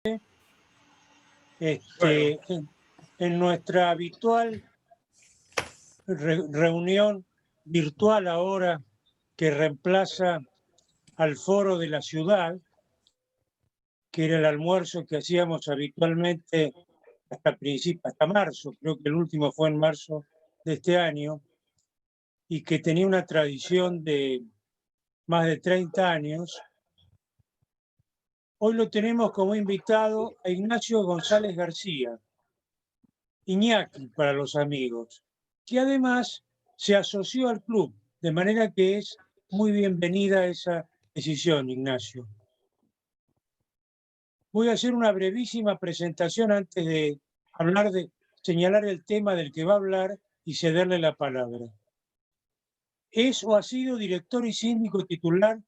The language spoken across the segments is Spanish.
En nuestra habitual reunión virtual ahora que reemplaza al foro de la ciudad, que era el almuerzo que hacíamos habitualmente hasta marzo, creo que el último fue en marzo de este año, y que tenía una tradición de más de 30 años. Hoy lo tenemos como invitado a Ignacio González García, Iñaki para los amigos, que además se asoció al club, de manera que es muy bienvenida esa decisión, Ignacio. Voy a hacer una brevísima presentación antes de señalar el tema del que va a hablar y cederle la palabra. Es o ha sido director y síndico titular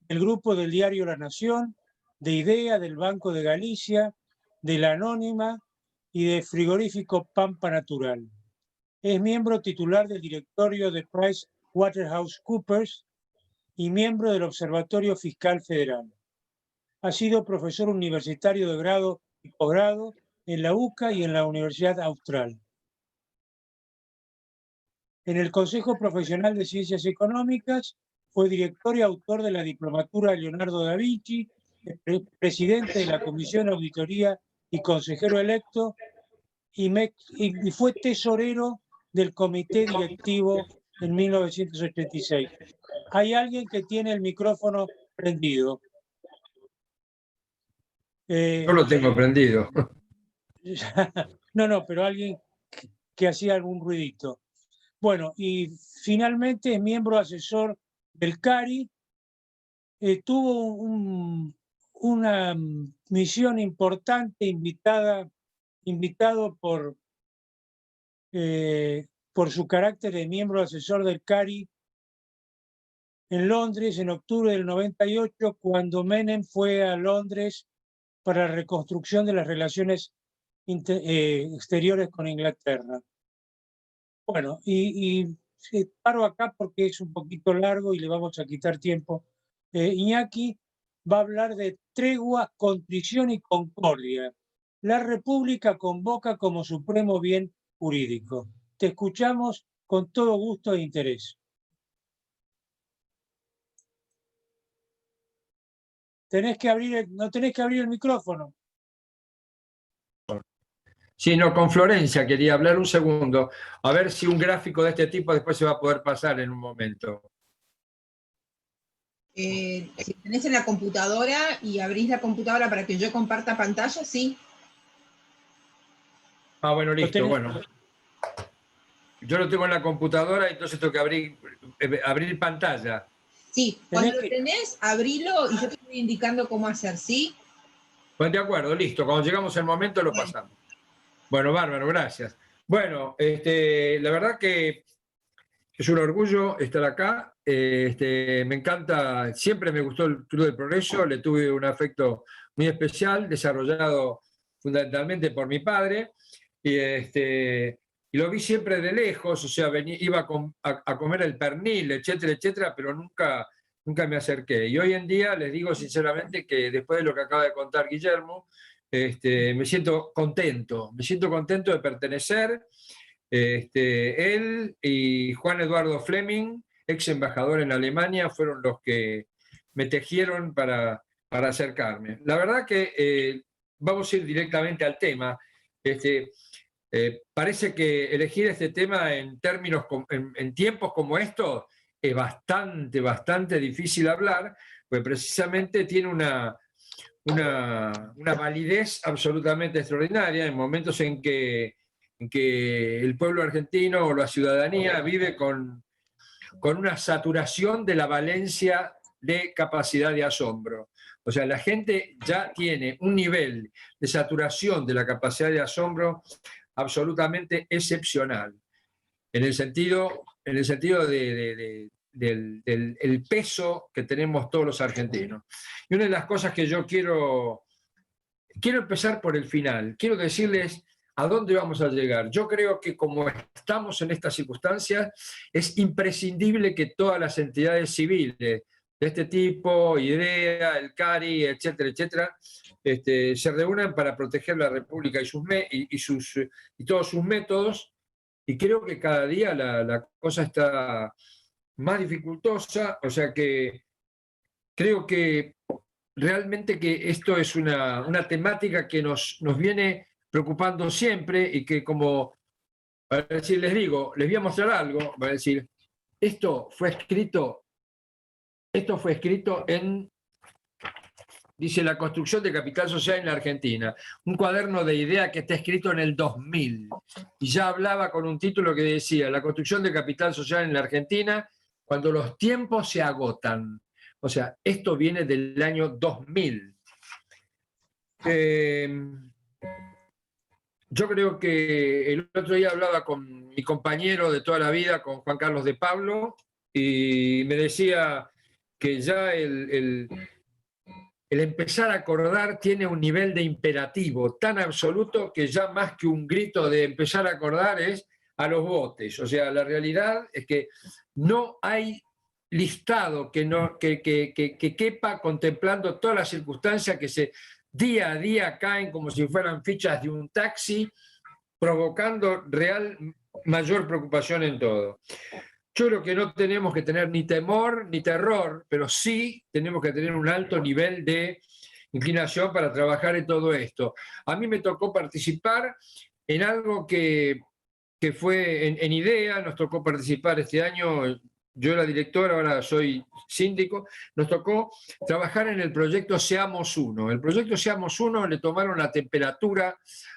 del grupo del diario La Nación, de IDEA, del Banco de Galicia, de La Anónima y de Frigorífico Pampa Natural. Es miembro titular del directorio de PricewaterhouseCoopers y miembro del Observatorio Fiscal Federal. Ha sido profesor universitario de grado y posgrado en la UCA y en la Universidad Austral. En el Consejo Profesional de Ciencias Económicas fue director y autor de la Diplomatura Leonardo da Vinci, presidente de la Comisión de Auditoría y consejero electo, y fue tesorero del Comité Directivo en 1986. Hay alguien que tiene el micrófono prendido. Yo lo tengo prendido. No, pero alguien que hacía algún ruidito. Bueno, y finalmente es miembro asesor del CARI. Tuvo una misión importante, invitado por su carácter de miembro asesor del CARI en Londres en octubre del 98, cuando Menem fue a Londres para la reconstrucción de las relaciones exteriores con Inglaterra. Bueno, y paro acá porque es un poquito largo y le vamos a quitar tiempo. Iñaki va a hablar de tregua, contrición y concordia. La República convoca como supremo bien jurídico. Te escuchamos con todo gusto e interés. No tenés que abrir el micrófono. Sí, no, con Florencia quería hablar un segundo. A ver si un gráfico de este tipo después se va a poder pasar en un momento. Si tenés en la computadora y abrís la computadora para que yo comparta pantalla, sí. Ah, bueno, listo, bueno. Yo lo tengo en la computadora, entonces tengo que abrir pantalla. Sí, cuando lo tenés, abrilo y yo te estoy indicando cómo hacer, ¿sí? Pues de acuerdo, listo. Cuando llegamos al momento lo pasamos. Bueno, bárbaro, gracias. Bueno, la verdad que es un orgullo estar acá. Me encanta, siempre me gustó el Club del Progreso, le tuve un afecto muy especial, desarrollado fundamentalmente por mi padre. Y lo vi siempre de lejos, o sea, iba a comer el pernil, etcétera, etcétera, pero nunca me acerqué. Y hoy en día les digo sinceramente que después de lo que acaba de contar Guillermo, me siento contento de pertenecer. Él y Juan Eduardo Fleming, ex embajador en Alemania, fueron los que me tejieron para acercarme. La verdad que vamos a ir directamente al tema. Parece que elegir este tema en tiempos como estos es bastante difícil hablar, pues precisamente tiene una validez absolutamente extraordinaria en momentos en que el pueblo argentino o la ciudadanía vive con una saturación de la valencia de capacidad de asombro. O sea, la gente ya tiene un nivel de saturación de la capacidad de asombro absolutamente excepcional, en el sentido del peso que tenemos todos los argentinos. Y una de las cosas que yo quiero empezar por el final, quiero decirles a dónde vamos a llegar. Yo creo que como estamos en estas circunstancias, es imprescindible que todas las entidades civiles, de este tipo, IDEA, el CARI, etcétera, etcétera, se reúnan para proteger la República y todos sus métodos, y creo que cada día la cosa está más dificultosa, o sea que creo que realmente que esto es una temática que nos viene preocupando siempre y que como, para decir, les digo, les voy a mostrar algo, para decir, esto fue escrito en, dice, La construcción de capital social en la Argentina, un cuaderno de idea que está escrito en el 2000, y ya hablaba con un título que decía, La construcción de capital social en la Argentina, cuando los tiempos se agotan. O sea, esto viene del año 2000. Yo creo que el otro día hablaba con mi compañero de toda la vida, con Juan Carlos de Pablo, y me decía que ya el empezar a acordar tiene un nivel de imperativo tan absoluto que ya más que un grito de empezar a acordar es a los botes. O sea, la realidad es que no hay listado que quepa contemplando todas las circunstancias que día a día caen como si fueran fichas de un taxi, provocando mayor preocupación en todo. Yo creo que no tenemos que tener ni temor ni terror, pero sí tenemos que tener un alto nivel de inclinación para trabajar en todo esto. A mí me tocó participar en algo que fue en IDEA, nos tocó participar este año, yo era director, ahora soy síndico, nos tocó trabajar en el proyecto Seamos Uno. El proyecto Seamos Uno le tomaron la temperatura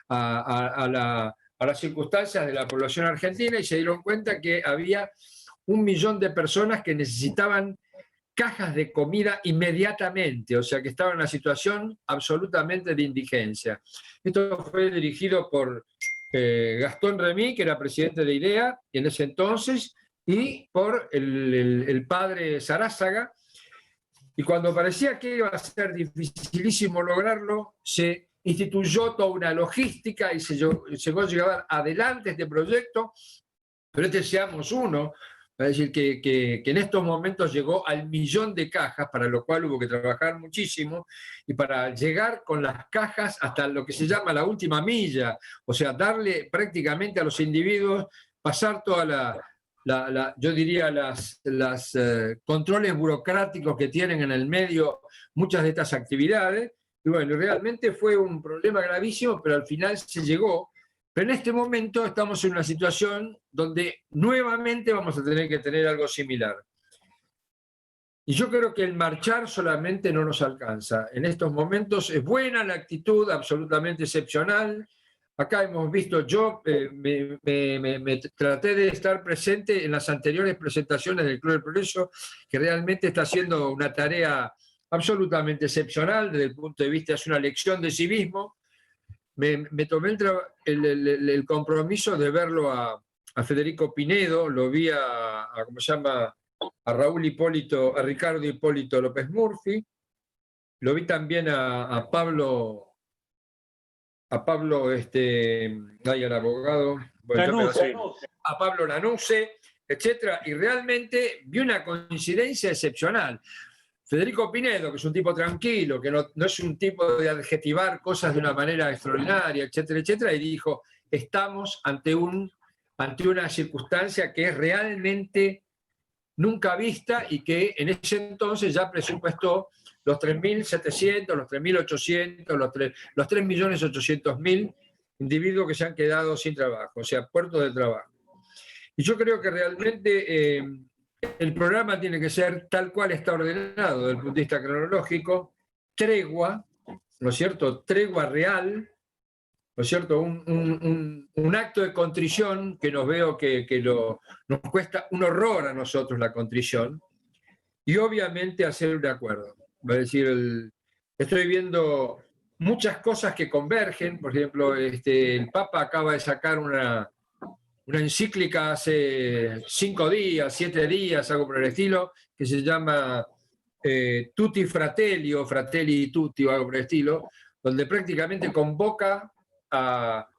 a las circunstancias de la población argentina y se dieron cuenta que había 1 millón de personas que necesitaban cajas de comida inmediatamente, o sea que estaban en una situación absolutamente de indigencia. Esto fue dirigido por Gastón Remy, que era presidente de IDEA en ese entonces, y por el padre Sarázaga. Y cuando parecía que iba a ser dificilísimo lograrlo, se instituyó toda una logística y se llegó a llevar adelante este proyecto, pero este Seamos Uno, es decir, que en estos momentos llegó al 1 millón de cajas, para lo cual hubo que trabajar muchísimo, y para llegar con las cajas hasta lo que se llama la última milla, o sea, darle prácticamente a los individuos, pasar toda yo diría, las controles burocráticos que tienen en el medio muchas de estas actividades, y bueno, realmente fue un problema gravísimo, pero al final se llegó. Pero en este momento estamos en una situación donde nuevamente vamos a tener que tener algo similar. Y yo creo que el marchar solamente no nos alcanza. En estos momentos es buena la actitud, absolutamente excepcional. Acá hemos visto, yo me traté de estar presente en las anteriores presentaciones del Club del Progreso, que realmente está haciendo una tarea absolutamente excepcional desde el punto de vista, es una lección de civismo. Me tomé el compromiso de verlo a Federico Pinedo, lo vi ¿cómo se llama? A Ricardo Hipólito López Murphy, lo vi también a Pablo, al abogado, bueno, a Pablo Lanuse, etcétera, y realmente vi una coincidencia excepcional. Federico Pinedo, que es un tipo tranquilo, que no es un tipo de adjetivar cosas de una manera extraordinaria, etcétera, etcétera, y dijo, estamos ante una circunstancia que es realmente nunca vista y que en ese entonces ya presupuestó los 3.700, los 3.800, los 3.800.000 individuos que se han quedado sin trabajo, o sea, puertos de trabajo. Y yo creo que realmente el programa tiene que ser tal cual está ordenado desde el punto de vista cronológico, tregua, ¿no es cierto? Tregua real, ¿no es cierto? Un acto de contrición que veo que nos cuesta un horror a nosotros la contrición, y obviamente hacer un acuerdo. Es decir, estoy viendo muchas cosas que convergen, por ejemplo, el Papa acaba de sacar una encíclica hace 5 días, 7 días, algo por el estilo, que se llama Tutti Fratelli o Fratelli Tutti o algo por el estilo, donde prácticamente convoca a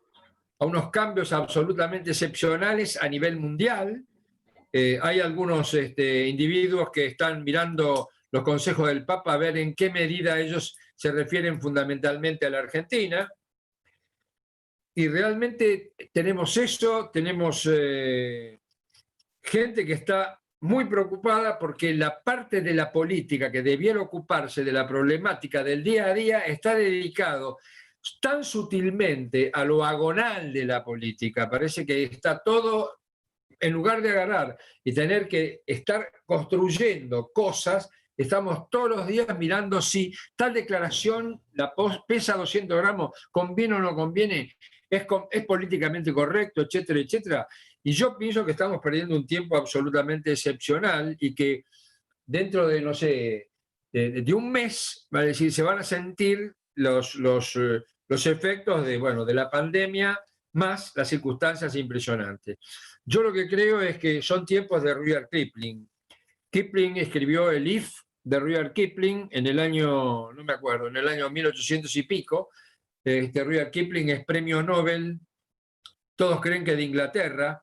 unos cambios absolutamente excepcionales a nivel mundial. Hay algunos individuos que están mirando los consejos del Papa, a ver en qué medida ellos se refieren fundamentalmente a la Argentina. Y realmente tenemos eso, tenemos gente que está muy preocupada porque la parte de la política que debiera ocuparse de la problemática del día a día está dedicado tan sutilmente a lo agonal de la política. Parece que está todo, en lugar de agarrar y tener que estar construyendo cosas, estamos todos los días mirando si tal declaración pesa 200 gramos, conviene o no conviene, es políticamente correcto, etcétera, etcétera. Y yo pienso que estamos perdiendo un tiempo absolutamente excepcional y que dentro de, no sé, de un mes, va a decir, se van a sentir los efectos de, bueno, de la pandemia más las circunstancias impresionantes. Yo lo que creo es que son tiempos de Rudyard Kipling. Kipling escribió el If de Rudyard Kipling en el año, no me acuerdo, en el año 1800 y pico. Rudyard Kipling es premio Nobel, todos creen que de Inglaterra,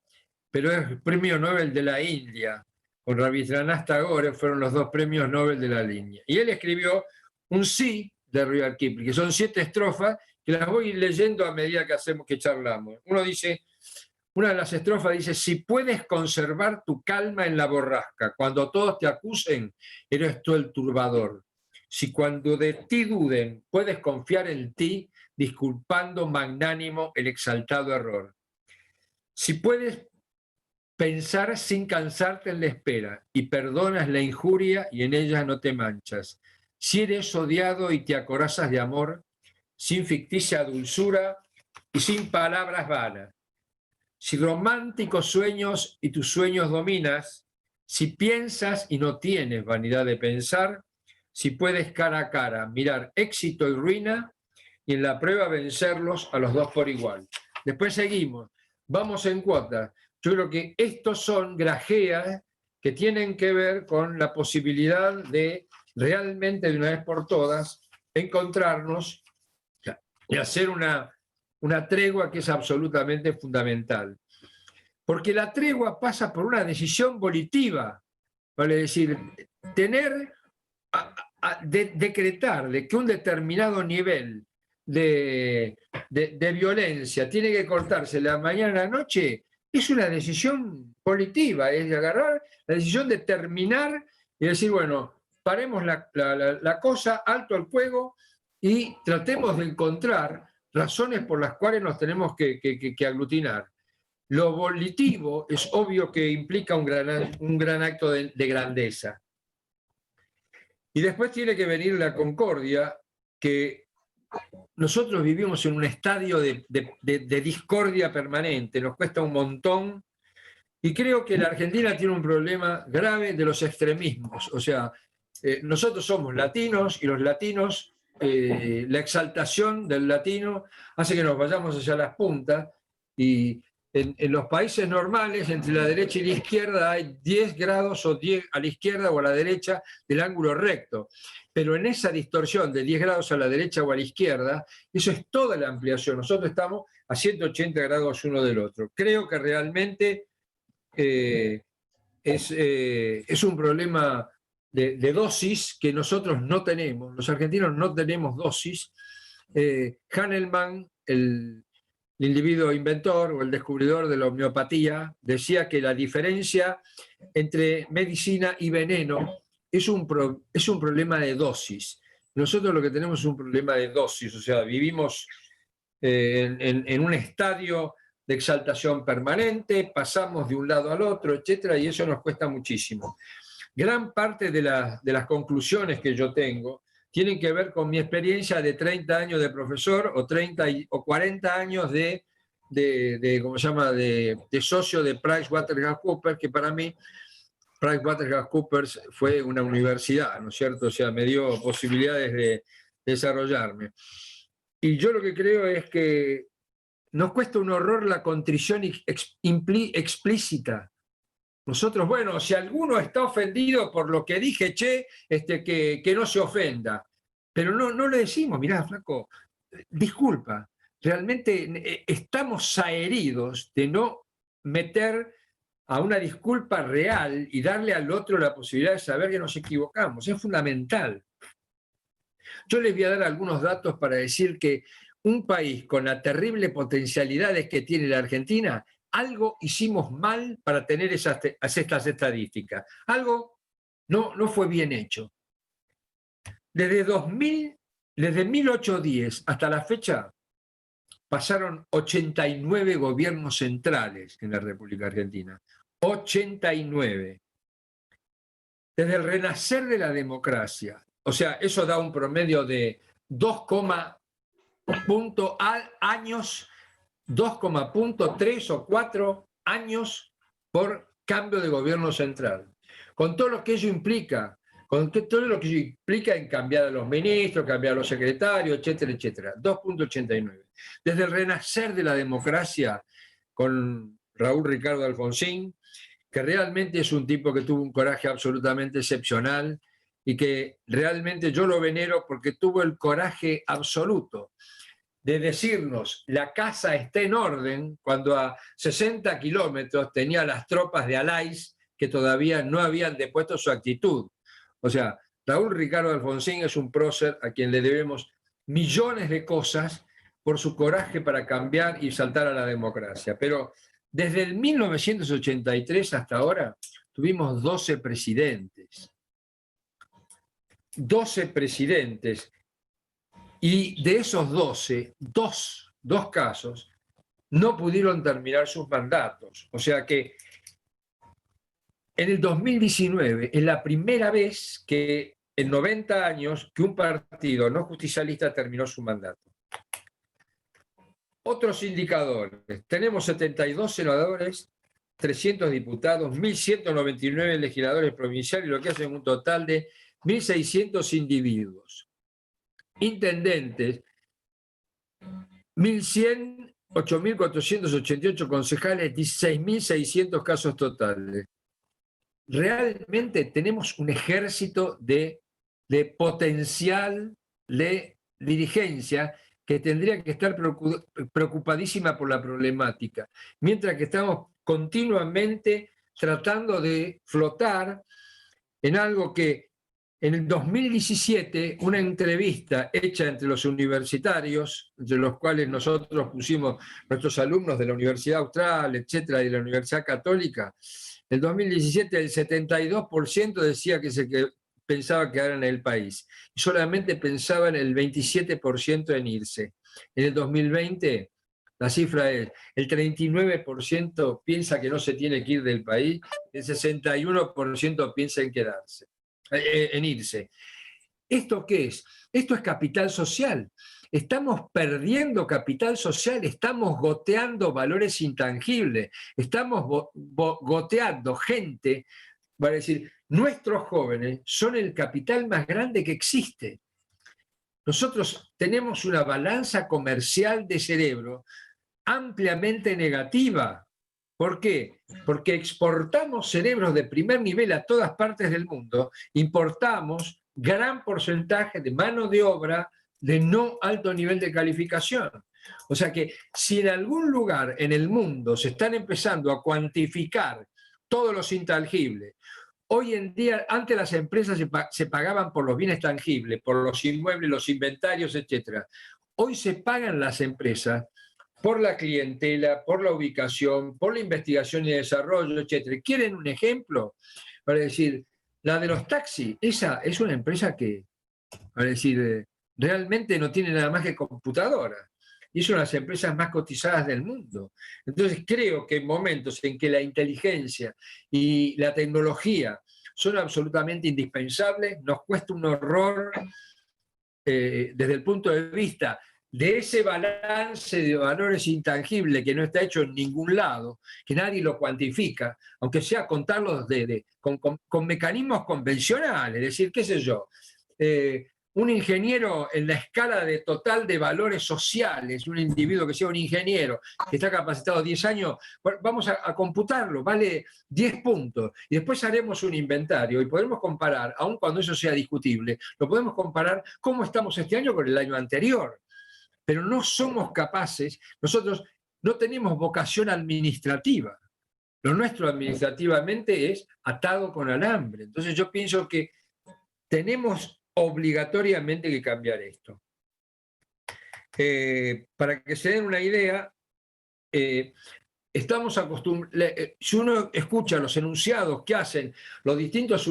pero es premio Nobel de la India. Con Rabindranath Tagore fueron los 2 premios Nobel de la India. Y él escribió un sí de Rudyard Kipling, que son 7 estrofas, que las voy leyendo a medida que charlamos. Una de las estrofas dice: si puedes conservar tu calma en la borrasca, cuando todos te acusen, eres tú el turbador. Si cuando de ti duden, puedes confiar en ti, disculpando magnánimo el exaltado error. Si puedes pensar sin cansarte en la espera y perdonas la injuria y en ella no te manchas. Si eres odiado y te acorazas de amor, sin ficticia dulzura y sin palabras vanas. Si románticos sueños y tus sueños dominas, si piensas y no tienes vanidad de pensar, si puedes cara a cara mirar éxito y ruina y en la prueba vencerlos a los 2 por igual. Después seguimos, vamos en cuotas. Yo creo que estos son grajeas que tienen que ver con la posibilidad de realmente de una vez por todas encontrarnos y hacer una tregua que es absolutamente fundamental. Porque la tregua pasa por una decisión volitiva, vale decir, decretar de que un determinado nivel de violencia tiene que cortarse la mañana a la noche, es una decisión volitiva, es de agarrar la decisión de terminar y decir, bueno, paremos la cosa, alto al fuego y tratemos de encontrar razones por las cuales nos tenemos que aglutinar. Lo volitivo es obvio que implica un gran acto de grandeza. Y después tiene que venir la concordia, que nosotros vivimos en un estadio de discordia permanente, nos cuesta un montón, y creo que la Argentina tiene un problema grave de los extremismos. O sea, nosotros somos latinos y los latinos, la exaltación del latino hace que nos vayamos hacia las puntas, y en los países normales, entre la derecha y la izquierda, hay 10 grados o 10 a la izquierda o a la derecha del ángulo recto. Pero en esa distorsión de 10 grados a la derecha o a la izquierda, eso es toda la ampliación. Nosotros estamos a 180 grados uno del otro. Creo que realmente es un problema de dosis que nosotros no tenemos. Los argentinos no tenemos dosis. Hahnemann, el individuo inventor o el descubridor de la homeopatía, decía que la diferencia entre medicina y veneno es un problema de dosis. Nosotros lo que tenemos es un problema de dosis, o sea, vivimos en un estadio de exaltación permanente, pasamos de un lado al otro, etcétera, y eso nos cuesta muchísimo. Gran parte de las conclusiones que yo tengo tienen que ver con mi experiencia de 30 años de profesor o 30 o 40 años ¿cómo se llama?, de socio de PricewaterhouseCoopers, que para mí PricewaterhouseCoopers fue una universidad, ¿no es cierto? O sea, me dio posibilidades de desarrollarme. Y yo lo que creo es que nos cuesta un horror la contrición explícita. Nosotros, bueno, si alguno está ofendido por lo que dije, que no se ofenda. Pero no le decimos, mirá, flaco, disculpa, realmente estamos zaheridos de no meter a una disculpa real y darle al otro la posibilidad de saber que nos equivocamos. Es fundamental. Yo les voy a dar algunos datos para decir que un país con las terribles potencialidades que tiene la Argentina, algo hicimos mal para tener estas estadísticas. Algo no fue bien hecho. Desde 1810 hasta la fecha, pasaron 89 gobiernos centrales en la República Argentina. 89. Desde el renacer de la democracia, o sea, eso da un promedio de 2,3 o 4 años por cambio de gobierno central. Con todo lo que ello implica, en cambiar a los ministros, cambiar a los secretarios, etcétera, etcétera. 2,89. Desde el renacer de la democracia con Raúl Ricardo Alfonsín, que realmente es un tipo que tuvo un coraje absolutamente excepcional y que realmente yo lo venero porque tuvo el coraje absoluto de decirnos la casa está en orden cuando a 60 kilómetros tenía las tropas de Alaiz que todavía no habían depuesto su actitud. O sea, Raúl Ricardo Alfonsín es un prócer a quien le debemos millones de cosas por su coraje para cambiar y saltar a la democracia. Pero desde el 1983 hasta ahora tuvimos 12 presidentes. 12 presidentes. Y de esos 12, dos casos no pudieron terminar sus mandatos. O sea que en el 2019 es la primera vez que en 90 años que un partido no justicialista terminó su mandato. Otros indicadores. Tenemos 72 senadores, 300 diputados, 1.199 legisladores provinciales, lo que hace un total de 1.600 individuos. Intendentes, 1.100, 8.488 concejales, 16.600 casos totales. Realmente tenemos un ejército de potencial de dirigencia que tendría que estar preocupadísima por la problemática, mientras que estamos continuamente tratando de flotar en algo que en el 2017, una entrevista hecha entre los universitarios, entre los cuales nosotros pusimos nuestros alumnos de la Universidad Austral, etcétera, y de la Universidad Católica, en el 2017 el 72% decía que pensaba quedar en el país y solamente pensaba en el 27% en irse. En el 2020 la cifra es el 39% piensa que no se tiene que ir del país, el 61% piensa en quedarse. En irse. ¿Esto qué es? Esto es capital social. Estamos perdiendo capital social, estamos goteando valores intangibles, estamos goteando gente, va a decir, nuestros jóvenes son el capital más grande que existe. Nosotros tenemos una balanza comercial de cerebro ampliamente negativa. ¿Por qué? Porque exportamos cerebros de primer nivel a todas partes del mundo, importamos gran porcentaje de mano de obra de no alto nivel de calificación. O sea que si en algún lugar en el mundo se están empezando a cuantificar todos los intangibles, hoy en día, antes las empresas se pagaban por los bienes tangibles, por los inmuebles, los inventarios, etc. Hoy se pagan las empresas por la clientela, por la ubicación, por la investigación y desarrollo, etc. ¿Quieren un ejemplo? Para decir, la de los taxis, esa es una empresa que, para decir, realmente no tiene nada más que computadora. Y es una de las empresas más cotizadas del mundo. Entonces creo que en momentos en que la inteligencia y la tecnología son absolutamente indispensables, nos cuesta un horror desde el punto de vista de ese balance de valores intangibles que no está hecho en ningún lado, que nadie lo cuantifica, aunque sea contarlos con mecanismos convencionales, es decir, qué sé yo, un ingeniero en la escala de total de valores sociales, un individuo que sea un ingeniero, que está capacitado 10 años, vamos a computarlo, vale 10 puntos, y después haremos un inventario y podremos comparar, aun cuando eso sea discutible, lo podemos comparar cómo estamos este año con el año anterior. Pero no somos capaces, nosotros no tenemos vocación administrativa. Lo nuestro administrativamente es atado con alambre. Entonces yo pienso que tenemos obligatoriamente que cambiar esto. Para que se den una idea, estamos acostumbrados, si uno escucha los enunciados que hacen los distintos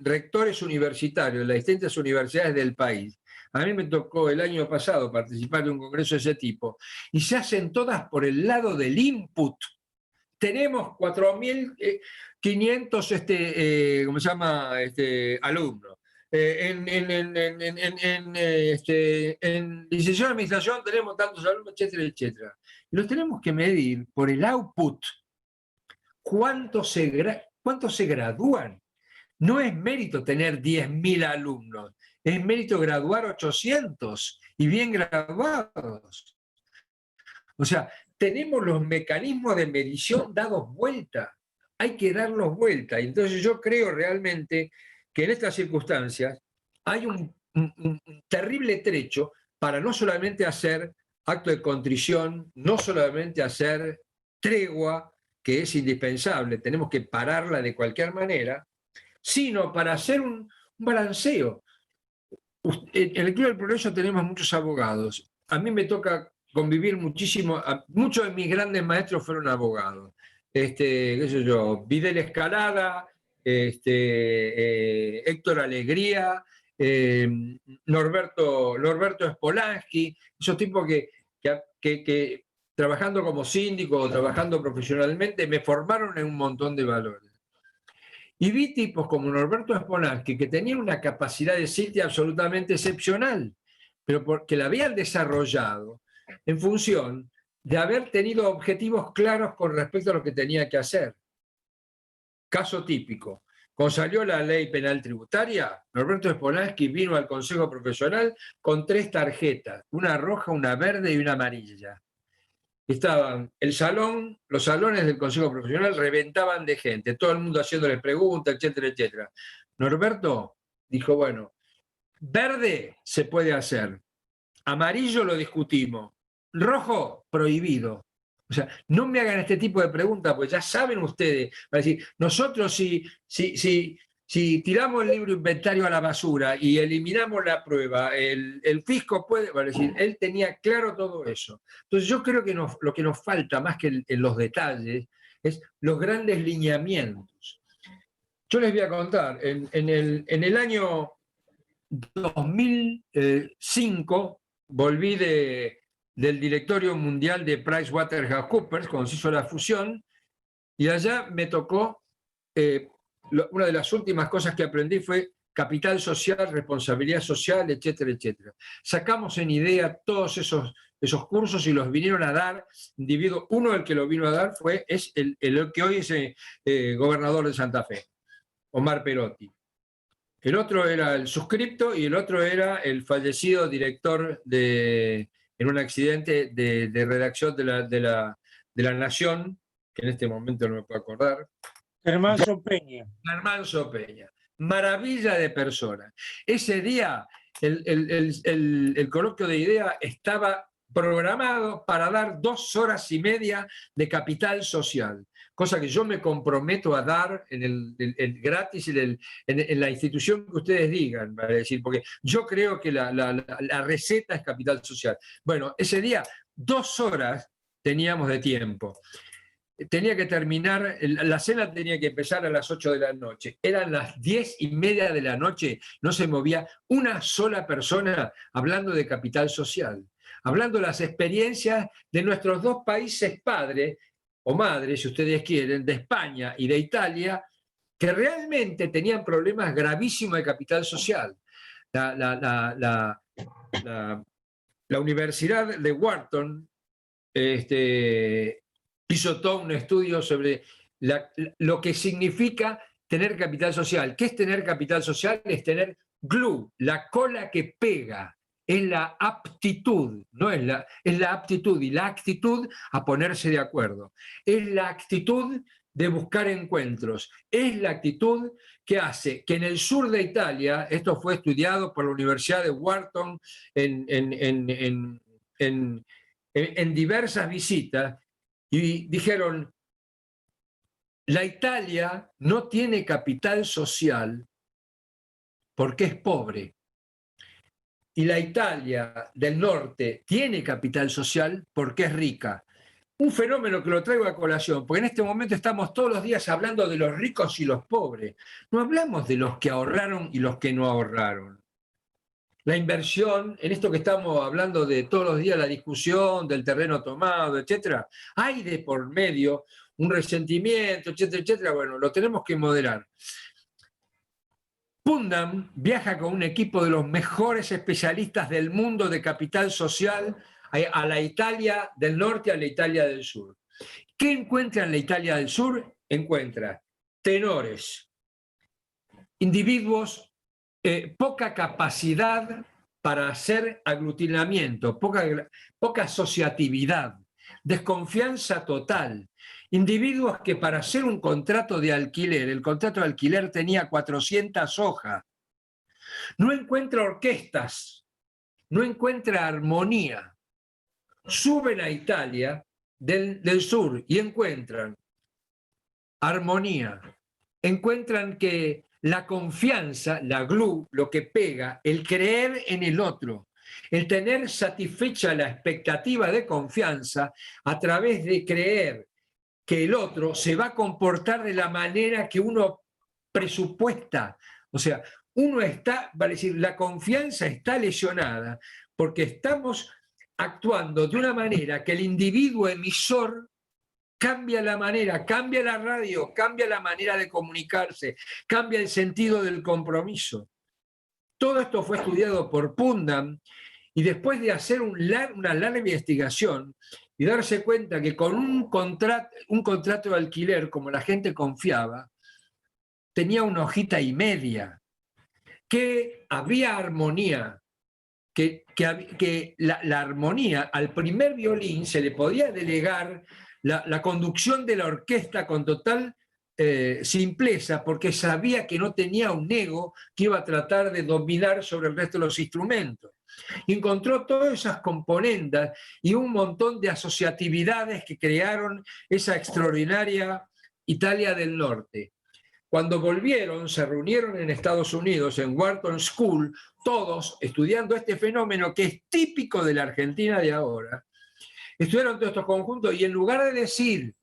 rectores universitarios de las distintas universidades del país, a mí me tocó el año pasado participar de un congreso de ese tipo, y se hacen todas por el lado del input. Tenemos 4.500 ¿cómo se llama? Alumnos. En licenciatura en administración tenemos tantos alumnos, etcétera, etcétera. Y los tenemos que medir por el output. ¿Cuántos se gradúan? No es mérito tener 10.000 alumnos, es mérito graduar 800 y bien graduados. O sea, tenemos los mecanismos de medición dados vuelta. Hay que darlos vuelta. Y entonces yo creo realmente que en estas circunstancias hay un terrible trecho para no solamente hacer acto de contrición, no solamente hacer tregua, que es indispensable, tenemos que pararla de cualquier manera, sino para hacer un balanceo. En el Club del Progreso tenemos muchos abogados. A mí me toca convivir muchísimo, muchos de mis grandes maestros fueron abogados. Qué sé yo, Vidal Escalada, Héctor Alegría, Norberto Spolansky, esos tipos que trabajando como síndico o trabajando profesionalmente me formaron en un montón de valores. Y vi tipos como Norberto Spolansky que tenían una capacidad de síntesis absolutamente excepcional, pero porque la habían desarrollado en función de haber tenido objetivos claros con respecto a lo que tenía que hacer. Caso típico. Cuando salió la ley penal tributaria, Norberto Spolansky vino al Consejo Profesional con 3 tarjetas, una roja, una verde y una amarilla. Estaban los salones del Consejo Profesional reventaban de gente, todo el mundo haciéndole preguntas, etcétera, etcétera. Norberto dijo, bueno, verde se puede hacer, amarillo lo discutimos, rojo prohibido. O sea, no me hagan este tipo de preguntas, pues ya saben ustedes, va a decir, nosotros si tiramos el libro inventario a la basura y eliminamos la prueba, el fisco puede, va a decir, él tenía claro todo eso. Entonces yo creo que lo que nos falta más que en los detalles es los grandes lineamientos. Yo les voy a contar, en el año 2005 volví del directorio mundial de PricewaterhouseCoopers, cuando se hizo la fusión, y allá me tocó, una de las últimas cosas que aprendí fue capital social, responsabilidad social, etcétera, etcétera. Sacamos en idea todos esos cursos y los vinieron a dar individuos. Uno, el que lo vino a dar es el que hoy es gobernador de Santa Fe, Omar Perotti. El otro era el suscripto y el otro era el fallecido director en un accidente de redacción de la Nación, que en este momento no me puedo acordar. Germán Sopeña. Germán Sopeña. Maravilla de persona. Ese día el coloquio de idea estaba programado para dar 2 horas y media de capital social, cosa que yo me comprometo a dar en el gratis en la institución que ustedes digan, para decir, porque yo creo que la receta es capital social. Bueno, ese día 2 horas teníamos de tiempo. Tenía que terminar, la cena tenía que empezar a las 8 de la noche. Eran las 10:30 de la noche, no se movía una sola persona hablando de capital social, hablando de las experiencias de nuestros 2 países padres, o madres, si ustedes quieren, de España y de Italia, que realmente tenían problemas gravísimos de capital social. La Universidad de Wharton hizo todo un estudio sobre lo que significa tener capital social. ¿Qué es tener capital social? Es tener glue, la cola que pega. Es la aptitud, no es la aptitud y la actitud a ponerse de acuerdo. Es la actitud de buscar encuentros. Es la actitud que hace que en el sur de Italia, esto fue estudiado por la Universidad de Wharton en diversas visitas, y dijeron, la Italia no tiene capital social porque es pobre. Y la Italia del norte tiene capital social porque es rica. Un fenómeno que lo traigo a colación, porque en este momento estamos todos los días hablando de los ricos y los pobres. No hablamos de los que ahorraron y los que no ahorraron. La inversión, en esto que estamos hablando de todos los días, la discusión del terreno tomado, etcétera, hay de por medio un resentimiento, etcétera, etcétera. Bueno, lo tenemos que moderar. Putnam viaja con un equipo de los mejores especialistas del mundo de capital social a la Italia del norte, a la Italia del sur. ¿Qué encuentra en la Italia del sur? Encuentra tenores, individuos, poca capacidad para hacer aglutinamiento, poca asociatividad, desconfianza total. Individuos que para hacer un contrato de alquiler, el contrato de alquiler tenía 400 hojas. No encuentra orquestas, no encuentra armonía. Suben a Italia del sur y encuentran armonía. Encuentran que la confianza, la glue, lo que pega, el creer en el otro, el tener satisfecha la expectativa de confianza a través de creer que el otro se va a comportar de la manera que uno presupuesta. O sea, uno está, vale decir, la confianza está lesionada porque estamos actuando de una manera que el individuo emisor cambia la manera, cambia la radio, cambia la manera de comunicarse, cambia el sentido del compromiso. Todo esto fue estudiado por Putnam y después de hacer una larga investigación y darse cuenta que con un contrato de alquiler, como la gente confiaba, tenía una hojita y media, que había armonía, que la armonía al primer violín se le podía delegar la conducción de la orquesta con total simpleza, porque sabía que no tenía un ego que iba a tratar de dominar sobre el resto de los instrumentos. Y encontró todas esas componentes y un montón de asociatividades que crearon esa extraordinaria Italia del Norte. Cuando volvieron, se reunieron en Estados Unidos, en Wharton School, todos estudiando este fenómeno que es típico de la Argentina de ahora. Estudiaron todos estos conjuntos y en lugar de decir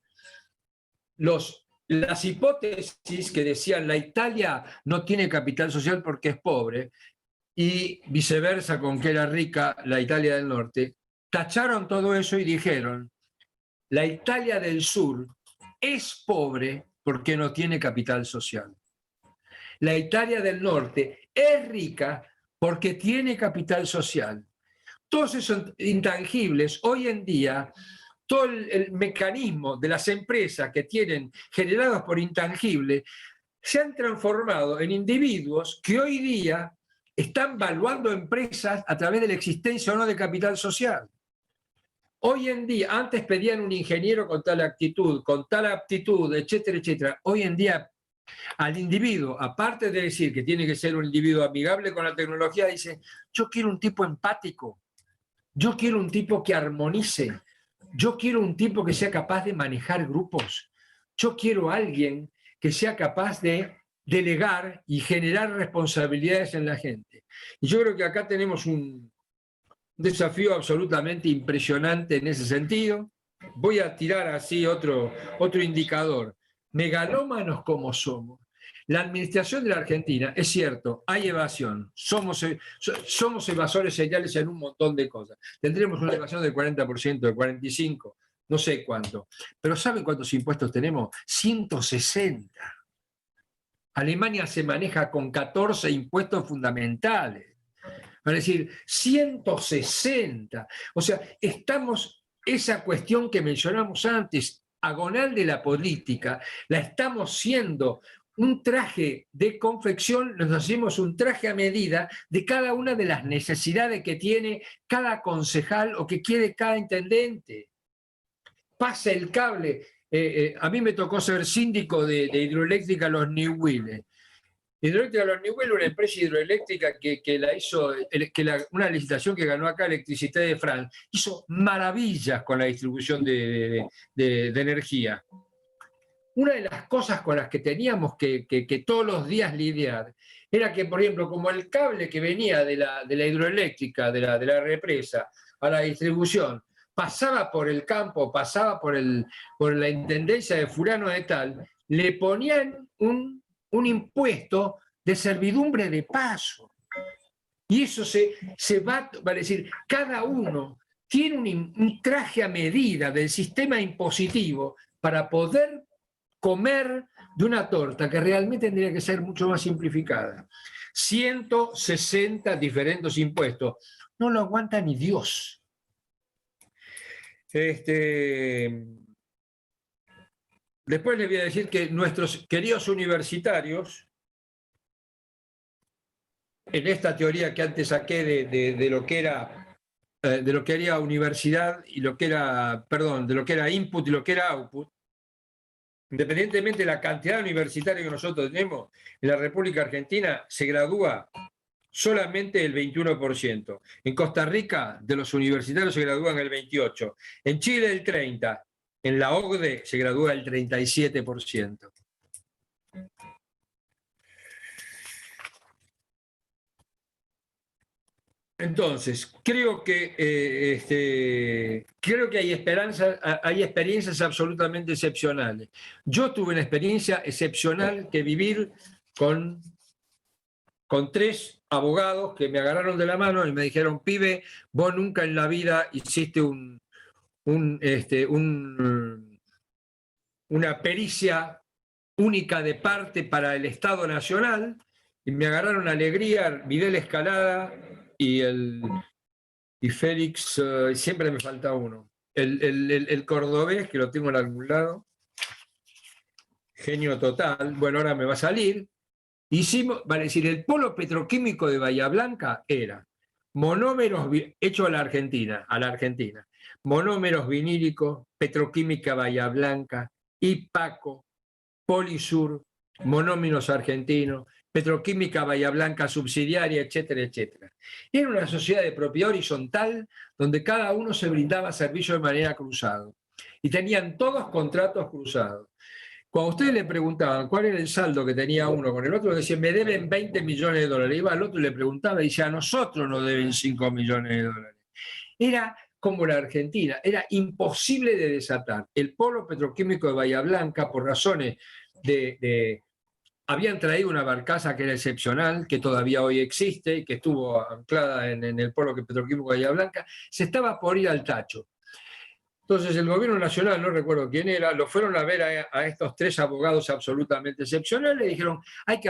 las hipótesis que decían la Italia no tiene capital social porque es pobre y viceversa con que era rica la Italia del Norte, tacharon todo eso y dijeron la Italia del Sur es pobre porque no tiene capital social. La Italia del Norte es rica porque tiene capital social. Todos esos intangibles, hoy en día, todo el mecanismo de las empresas que tienen generados por intangibles, se han transformado en individuos que hoy día están valuando empresas a través de la existencia o no de capital social. Hoy en día, antes pedían un ingeniero con tal actitud, con tal aptitud, etcétera, etcétera. Hoy en día, al individuo, aparte de decir que tiene que ser un individuo amigable con la tecnología, dice, yo quiero un tipo empático, yo quiero un tipo que armonice, yo quiero un tipo que sea capaz de manejar grupos, yo quiero a alguien que sea capaz de delegar y generar responsabilidades en la gente. Y yo creo que acá tenemos un desafío absolutamente impresionante en ese sentido. Voy a tirar así otro indicador. Megalómanos como somos. La administración de la Argentina, es cierto, hay evasión, somos evasores seriales en un montón de cosas. Tendremos una evasión del 40%, del 45%, no sé cuánto. Pero ¿saben cuántos impuestos tenemos? 160. Alemania se maneja con 14 impuestos fundamentales. Es decir, 160. O sea, esa cuestión que mencionamos antes, agonal de la política, la estamos siendo un traje de confección, nos hacemos un traje a medida de cada una de las necesidades que tiene cada concejal o que quiere cada intendente. Pasa el cable. A mí me tocó ser síndico de hidroeléctrica Los New Willes. Hidroeléctrica Los Niveles, una empresa hidroeléctrica que la hizo, una licitación que ganó acá Electricité de France, hizo maravillas con la distribución de energía. Una de las cosas con las que teníamos que todos los días lidiar era que, por ejemplo, como el cable que venía de la hidroeléctrica, de la represa, a la distribución, pasaba por el campo, pasaba por la intendencia de fulano de tal, le ponían un impuesto de servidumbre de paso. Y eso se va a decir, cada uno tiene un traje a medida del sistema impositivo para poder comer de una torta que realmente tendría que ser mucho más simplificada. 160 diferentes impuestos. No lo aguanta ni Dios. Después les voy a decir que nuestros queridos universitarios, en esta teoría que antes saqué de lo que era universidad y lo que era, perdón, de lo que era input y lo que era output, independientemente de la cantidad de universitarios que nosotros tenemos, en la República Argentina se gradúa solamente el 21%. En Costa Rica, de los universitarios se gradúan el 28%. En Chile, el 30%. En la OCDE se gradúa el 37%. Entonces, creo que hay experiencias absolutamente excepcionales. Yo tuve una experiencia excepcional que vivir con 3 abogados que me agarraron de la mano y me dijeron, pibe, vos nunca en la vida hiciste una pericia única de parte para el Estado Nacional, y me agarraron Alegría, Vidal Escalada y Félix, siempre me falta uno, el cordobés, que lo tengo en algún lado, genio total, bueno, ahora me va a salir. Hicimos, vale decir, el polo petroquímico de Bahía Blanca era monómeros, hecho a la Argentina, monómeros vinílicos, Petroquímica Bahía Blanca, IPACO, Polisur, monómeros argentinos, Petroquímica Bahía Blanca subsidiaria, etcétera, etcétera. Era una sociedad de propiedad horizontal donde cada uno se brindaba servicio de manera cruzada y tenían todos contratos cruzados. Cuando ustedes le preguntaban cuál era el saldo que tenía uno con el otro, decían, me deben 20 millones de dólares. Iba al otro y le preguntaba y decía, a nosotros nos deben 5 millones de dólares. Era como la Argentina, era imposible de desatar. El polo petroquímico de Bahía Blanca, por razones habían traído una barcaza que era excepcional, que todavía hoy existe, que estuvo anclada en el polo petroquímico de Bahía Blanca, se estaba por ir al tacho. Entonces el gobierno nacional, no recuerdo quién era, lo fueron a ver a estos 3 abogados absolutamente excepcionales y dijeron, hay que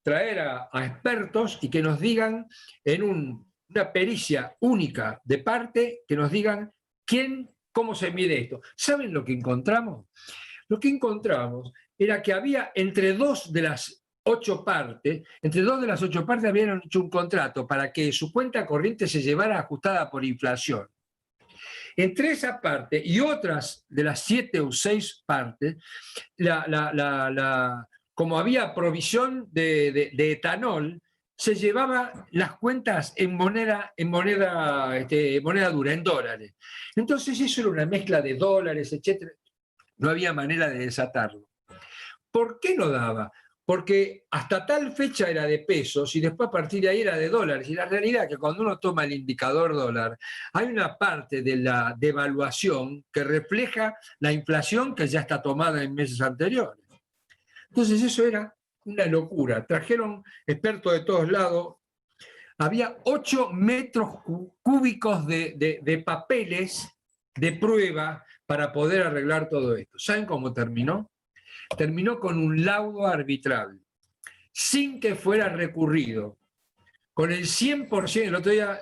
traer a expertos y que nos digan en una pericia única de parte, que nos digan cómo se mide esto. ¿Saben lo que encontramos? Lo que encontramos era que había entre 2 de las 8 partes habían hecho un contrato para que su cuenta corriente se llevara ajustada por inflación. Entre esa parte y otras de las 7 o 6 partes, como había provisión de etanol, se llevaba las cuentas en moneda dura, en dólares. Entonces eso era una mezcla de dólares, etc. No había manera de desatarlo. ¿Por qué no daba? Porque hasta tal fecha era de pesos y después a partir de ahí era de dólares. Y la realidad es que cuando uno toma el indicador dólar, hay una parte de la devaluación que refleja la inflación que ya está tomada en meses anteriores. Entonces eso era una locura. Trajeron expertos de todos lados. Había 8 metros cúbicos de papeles de prueba para poder arreglar todo esto. ¿Saben cómo terminó? Terminó con un laudo arbitral, sin que fuera recurrido, con el 100%, el otro día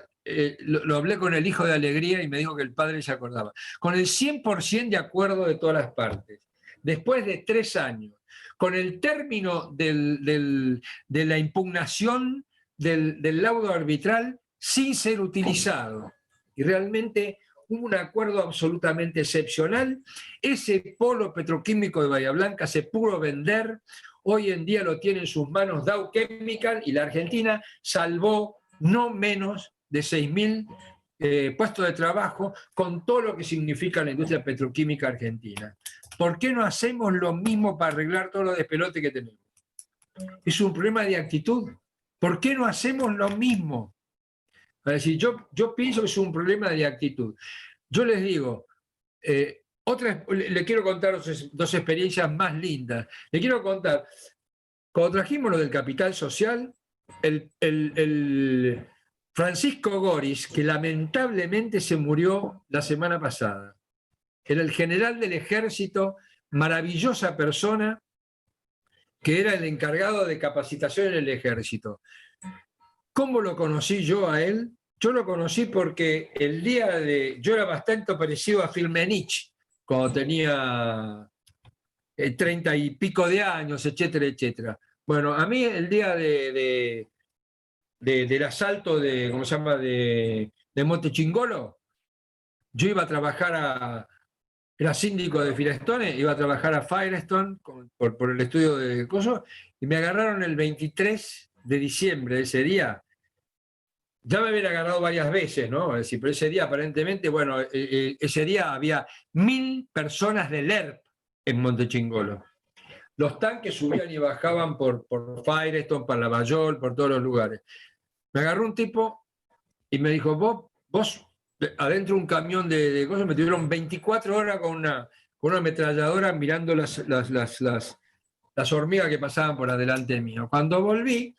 lo hablé con el hijo de Alegría y me dijo que el padre se acordaba, con el 100% de acuerdo de todas las partes, después de 3 años, con el término de la impugnación del laudo arbitral sin ser utilizado. Y realmente hubo un acuerdo absolutamente excepcional. Ese polo petroquímico de Bahía Blanca se pudo vender, hoy en día lo tiene en sus manos Dow Chemical y la Argentina salvó no menos de 6.000 puestos de trabajo con todo lo que significa la industria petroquímica argentina. ¿Por qué no hacemos lo mismo para arreglar todos los despelotes que tenemos? Es un problema de actitud. ¿Por qué no hacemos lo mismo? Es decir, yo pienso que es un problema de actitud. Yo les digo, le quiero contar dos experiencias más lindas. Le quiero contar, cuando trajimos lo del capital social, el Francisco Goris, que lamentablemente se murió la semana pasada, era el general del ejército, maravillosa persona, que era el encargado de capacitación en el ejército. ¿Cómo lo conocí yo a él? Yo lo conocí porque yo era bastante parecido a Filmenich, cuando tenía 30 y pico de años, etcétera, etcétera. Bueno, a mí el día del asalto de Montechingolo, yo iba a trabajar era síndico de Firestone, iba a trabajar a Firestone por el estudio de cosas, y me agarraron el 23 de diciembre de ese día. Ya me habían agarrado varias veces, ¿no? Es decir, pero ese día aparentemente, bueno, ese día había 1.000 personas del ERP en Montechingolo. Los tanques subían y bajaban por Firestone, por Lavallol, por todos los lugares. Me agarró un tipo y me dijo, vos adentro de un camión de cosas, me tuvieron 24 horas con una ametralladora mirando las hormigas que pasaban por adelante mío. Cuando volví,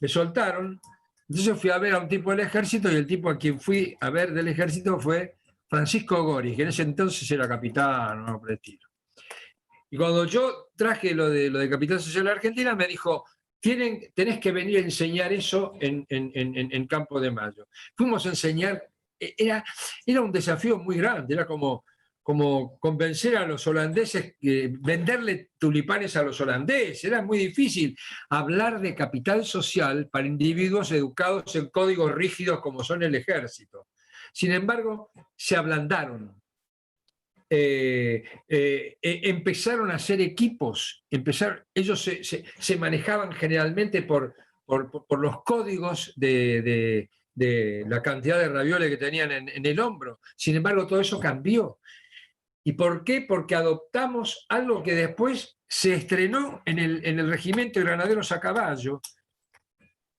me soltaron. Entonces fui a ver a un tipo del ejército, y el tipo a quien fui a ver del ejército fue Francisco Goris, que en ese entonces era capitán, no, por el estilo. Y cuando yo traje lo de Capital Social Argentina, me dijo, tenés que venir a enseñar eso en Campo de Mayo. Fuimos a enseñar, era un desafío muy grande, era como convencer a los holandeses, venderle tulipanes a los holandeses. Era muy difícil hablar de capital social para individuos educados en códigos rígidos como son el ejército. Sin embargo, se ablandaron. Empezaron a hacer equipos, ellos se manejaban generalmente por los códigos de la cantidad de ravioles que tenían en el hombro. Sin embargo, todo eso cambió. ¿Y por qué? Porque adoptamos algo que después se estrenó en el Regimiento de Granaderos a Caballo,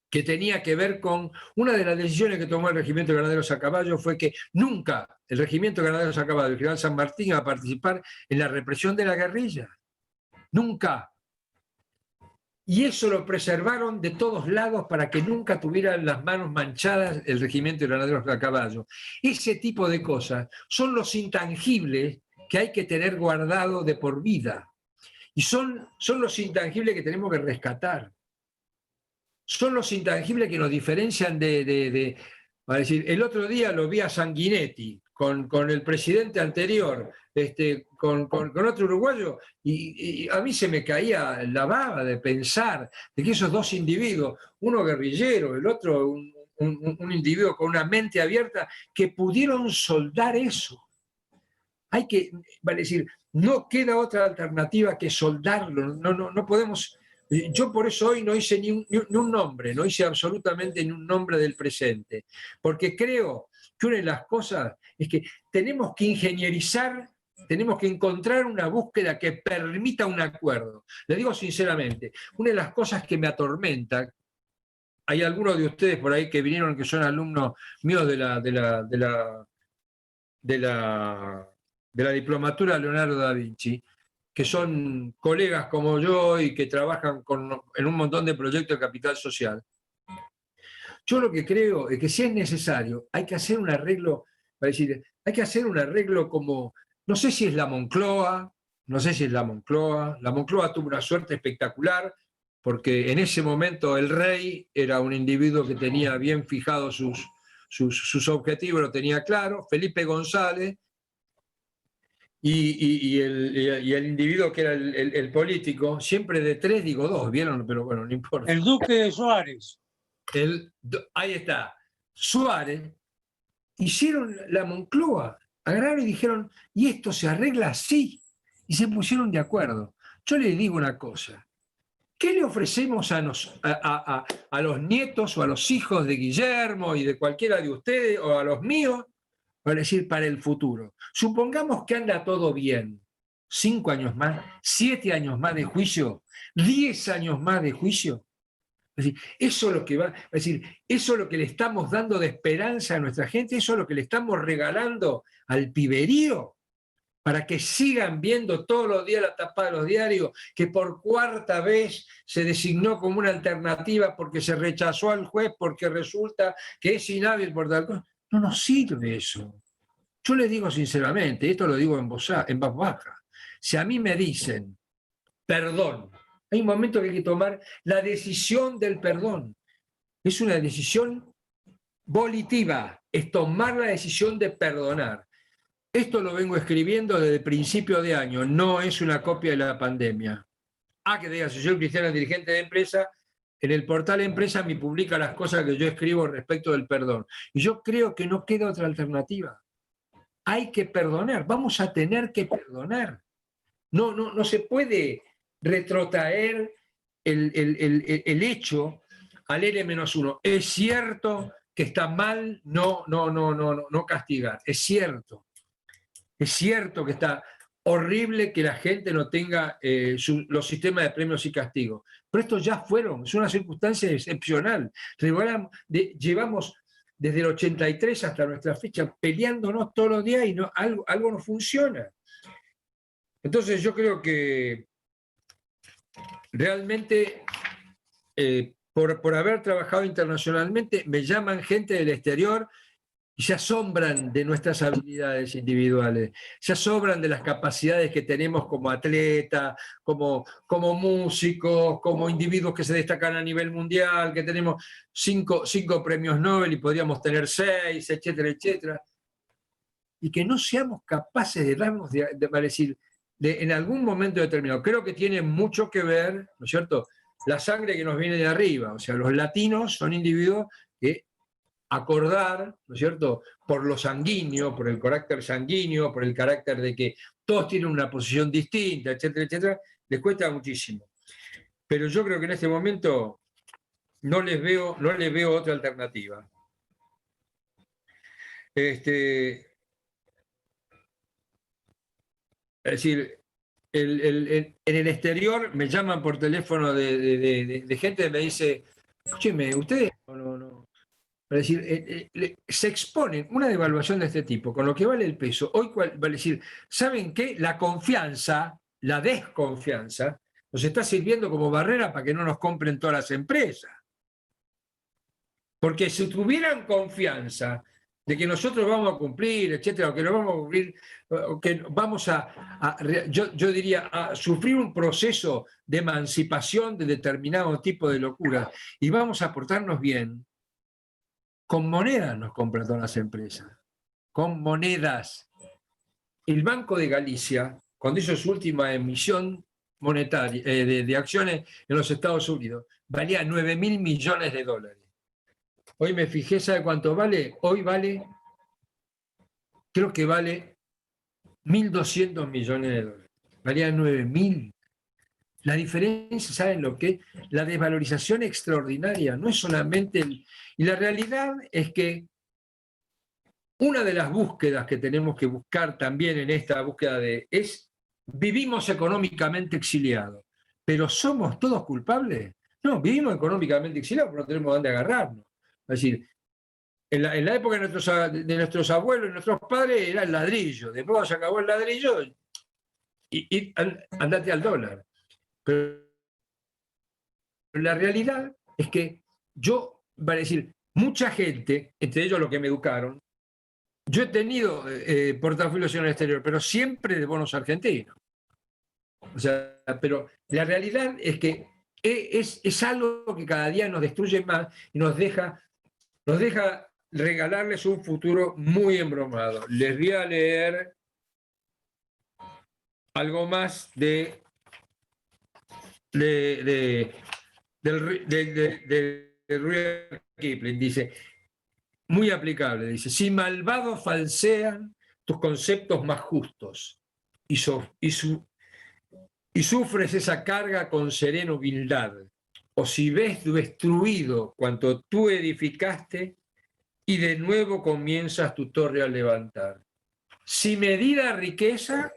que tenía que ver con una de las decisiones que tomó el Regimiento de Granaderos a Caballo, fue que nunca el Regimiento de Granaderos a Caballo, el general San Martín, iba a participar en la represión de la guerrilla. Nunca. Y eso lo preservaron de todos lados para que nunca tuvieran las manos manchadas el Regimiento de Granaderos a Caballo. Ese tipo de cosas son los intangibles que hay que tener guardado de por vida. Y son los intangibles que tenemos que rescatar. Son los intangibles que nos diferencian para decir, el otro día lo vi a Sanguinetti con el presidente anterior, con otro uruguayo, y a mí se me caía la baba de pensar de que esos dos individuos, uno guerrillero, el otro un individuo con una mente abierta, que pudieron soldar eso. Vale decir, no queda otra alternativa que soldarlo, no podemos. Yo por eso hoy no hice ni un nombre, no hice absolutamente ni un nombre del presente, porque creo que una de las cosas es que tenemos que ingenierizar, tenemos que encontrar una búsqueda que permita un acuerdo. Le digo sinceramente, una de las cosas que me atormenta, hay algunos de ustedes por ahí que vinieron, que son alumnos míos de la diplomatura Leonardo da Vinci, que son colegas como yo y que trabajan en un montón de proyectos de capital social. Yo lo que creo es que si es necesario, hay que hacer un arreglo, hay que hacer un arreglo como, no sé si es la Moncloa, la Moncloa tuvo una suerte espectacular, porque en ese momento el rey era un individuo que tenía bien fijados sus objetivos, lo tenía claro. Felipe González y el individuo que era el político, siempre de tres digo dos, ¿vieron? Pero bueno, no importa. El Duque de Suárez. Ahí está. Suárez hicieron la Moncloa agarraron y dijeron, y esto se arregla así, y se pusieron de acuerdo. Yo les digo una cosa, ¿qué le ofrecemos a los nietos o a los hijos de Guillermo y de cualquiera de ustedes o a los míos? Para decir, para el futuro. Supongamos que anda todo bien, 5 años más, 7 años más de juicio, 10 años más de juicio. Es decir, eso es lo que va, es decir, eso es lo que le estamos dando de esperanza a nuestra gente, eso es lo que le estamos regalando al piberío, para que sigan viendo todos los días la tapa de los diarios, que por 4ª vez se designó como una alternativa porque se rechazó al juez, porque resulta que es inhábil por tal cosa. No nos sirve eso. Yo les digo sinceramente, esto lo digo en voz baja, si a mí me dicen perdón, hay un momento que hay que tomar la decisión del perdón. Es una decisión volitiva, es tomar la decisión de perdonar. Esto lo vengo escribiendo desde el principio de año, no es una copia de la pandemia. Que diga, si soy cristiano dirigente de empresa, en el portal Empresa me publica las cosas que yo escribo respecto del perdón. Y yo creo que no queda otra alternativa. Hay que perdonar, vamos a tener que perdonar. No se puede retrotraer el hecho al N-1. Es cierto que está mal no castigar, es cierto. Es cierto que está horrible que la gente no tenga los sistemas de premios y castigos, pero estos ya fueron, es una circunstancia excepcional. Llevamos desde el 83 hasta nuestra fecha peleándonos todos los días y algo no funciona. Entonces yo creo que realmente por haber trabajado internacionalmente me llaman gente del exterior y se asombran de nuestras habilidades individuales, se asombran de las capacidades que tenemos como atleta, como músicos, como individuos que se destacan a nivel mundial, que tenemos 5 premios Nobel y podríamos tener 6, etcétera, etcétera. Y que no seamos capaces de darnos, en algún momento determinado. Creo que tiene mucho que ver, ¿no es cierto?, la sangre que nos viene de arriba. O sea, los latinos son individuos que acordar, ¿no es cierto?, por lo sanguíneo, por el carácter sanguíneo, por el carácter de que todos tienen una posición distinta, etcétera, etcétera, les cuesta muchísimo. Pero yo creo que en este momento no les veo otra alternativa. Es decir, en el exterior me llaman por teléfono de gente que me dice, escúcheme, ustedes no. Es decir, se exponen una devaluación de este tipo, con lo que vale el peso. Hoy vale decir, ¿saben qué? La confianza, la desconfianza, nos está sirviendo como barrera para que no nos compren todas las empresas. Porque si tuvieran confianza de que nosotros vamos a cumplir, etcétera, o que no vamos a cumplir, o que vamos yo diría, a sufrir un proceso de emancipación de determinado tipo de locura y vamos a portarnos bien, con monedas nos compran todas las empresas, con monedas. El Banco de Galicia, cuando hizo su última emisión monetaria de acciones en los Estados Unidos, valía 9.000 millones de dólares. Hoy me fijé, ¿sabe cuánto vale? Hoy creo que vale 1.200 millones de dólares. Valía 9.000. La diferencia, ¿saben lo que es? La desvalorización extraordinaria, no es solamente Y la realidad es que una de las búsquedas que tenemos que buscar también en esta búsqueda es, vivimos económicamente exiliados, pero ¿somos todos culpables? No, vivimos económicamente exiliados, pero no tenemos dónde agarrarnos. Es decir, en la época de nuestros abuelos y nuestros padres era el ladrillo, después se acabó el ladrillo y andate al dólar. Pero la realidad es que mucha gente, entre ellos los que me educaron, yo he tenido portafolios en el exterior, pero siempre de bonos argentinos. O sea, pero la realidad es que es algo que cada día nos destruye más y nos deja regalarles un futuro muy embromado. Les voy a leer algo más de Rudyard Kipling. Dice, muy aplicable, dice, si malvados falsean, tus conceptos más justos y sufres esa carga con serena humildad, o si ves destruido cuanto tú edificaste y de nuevo comienzas tu torre a levantar. Si medida riqueza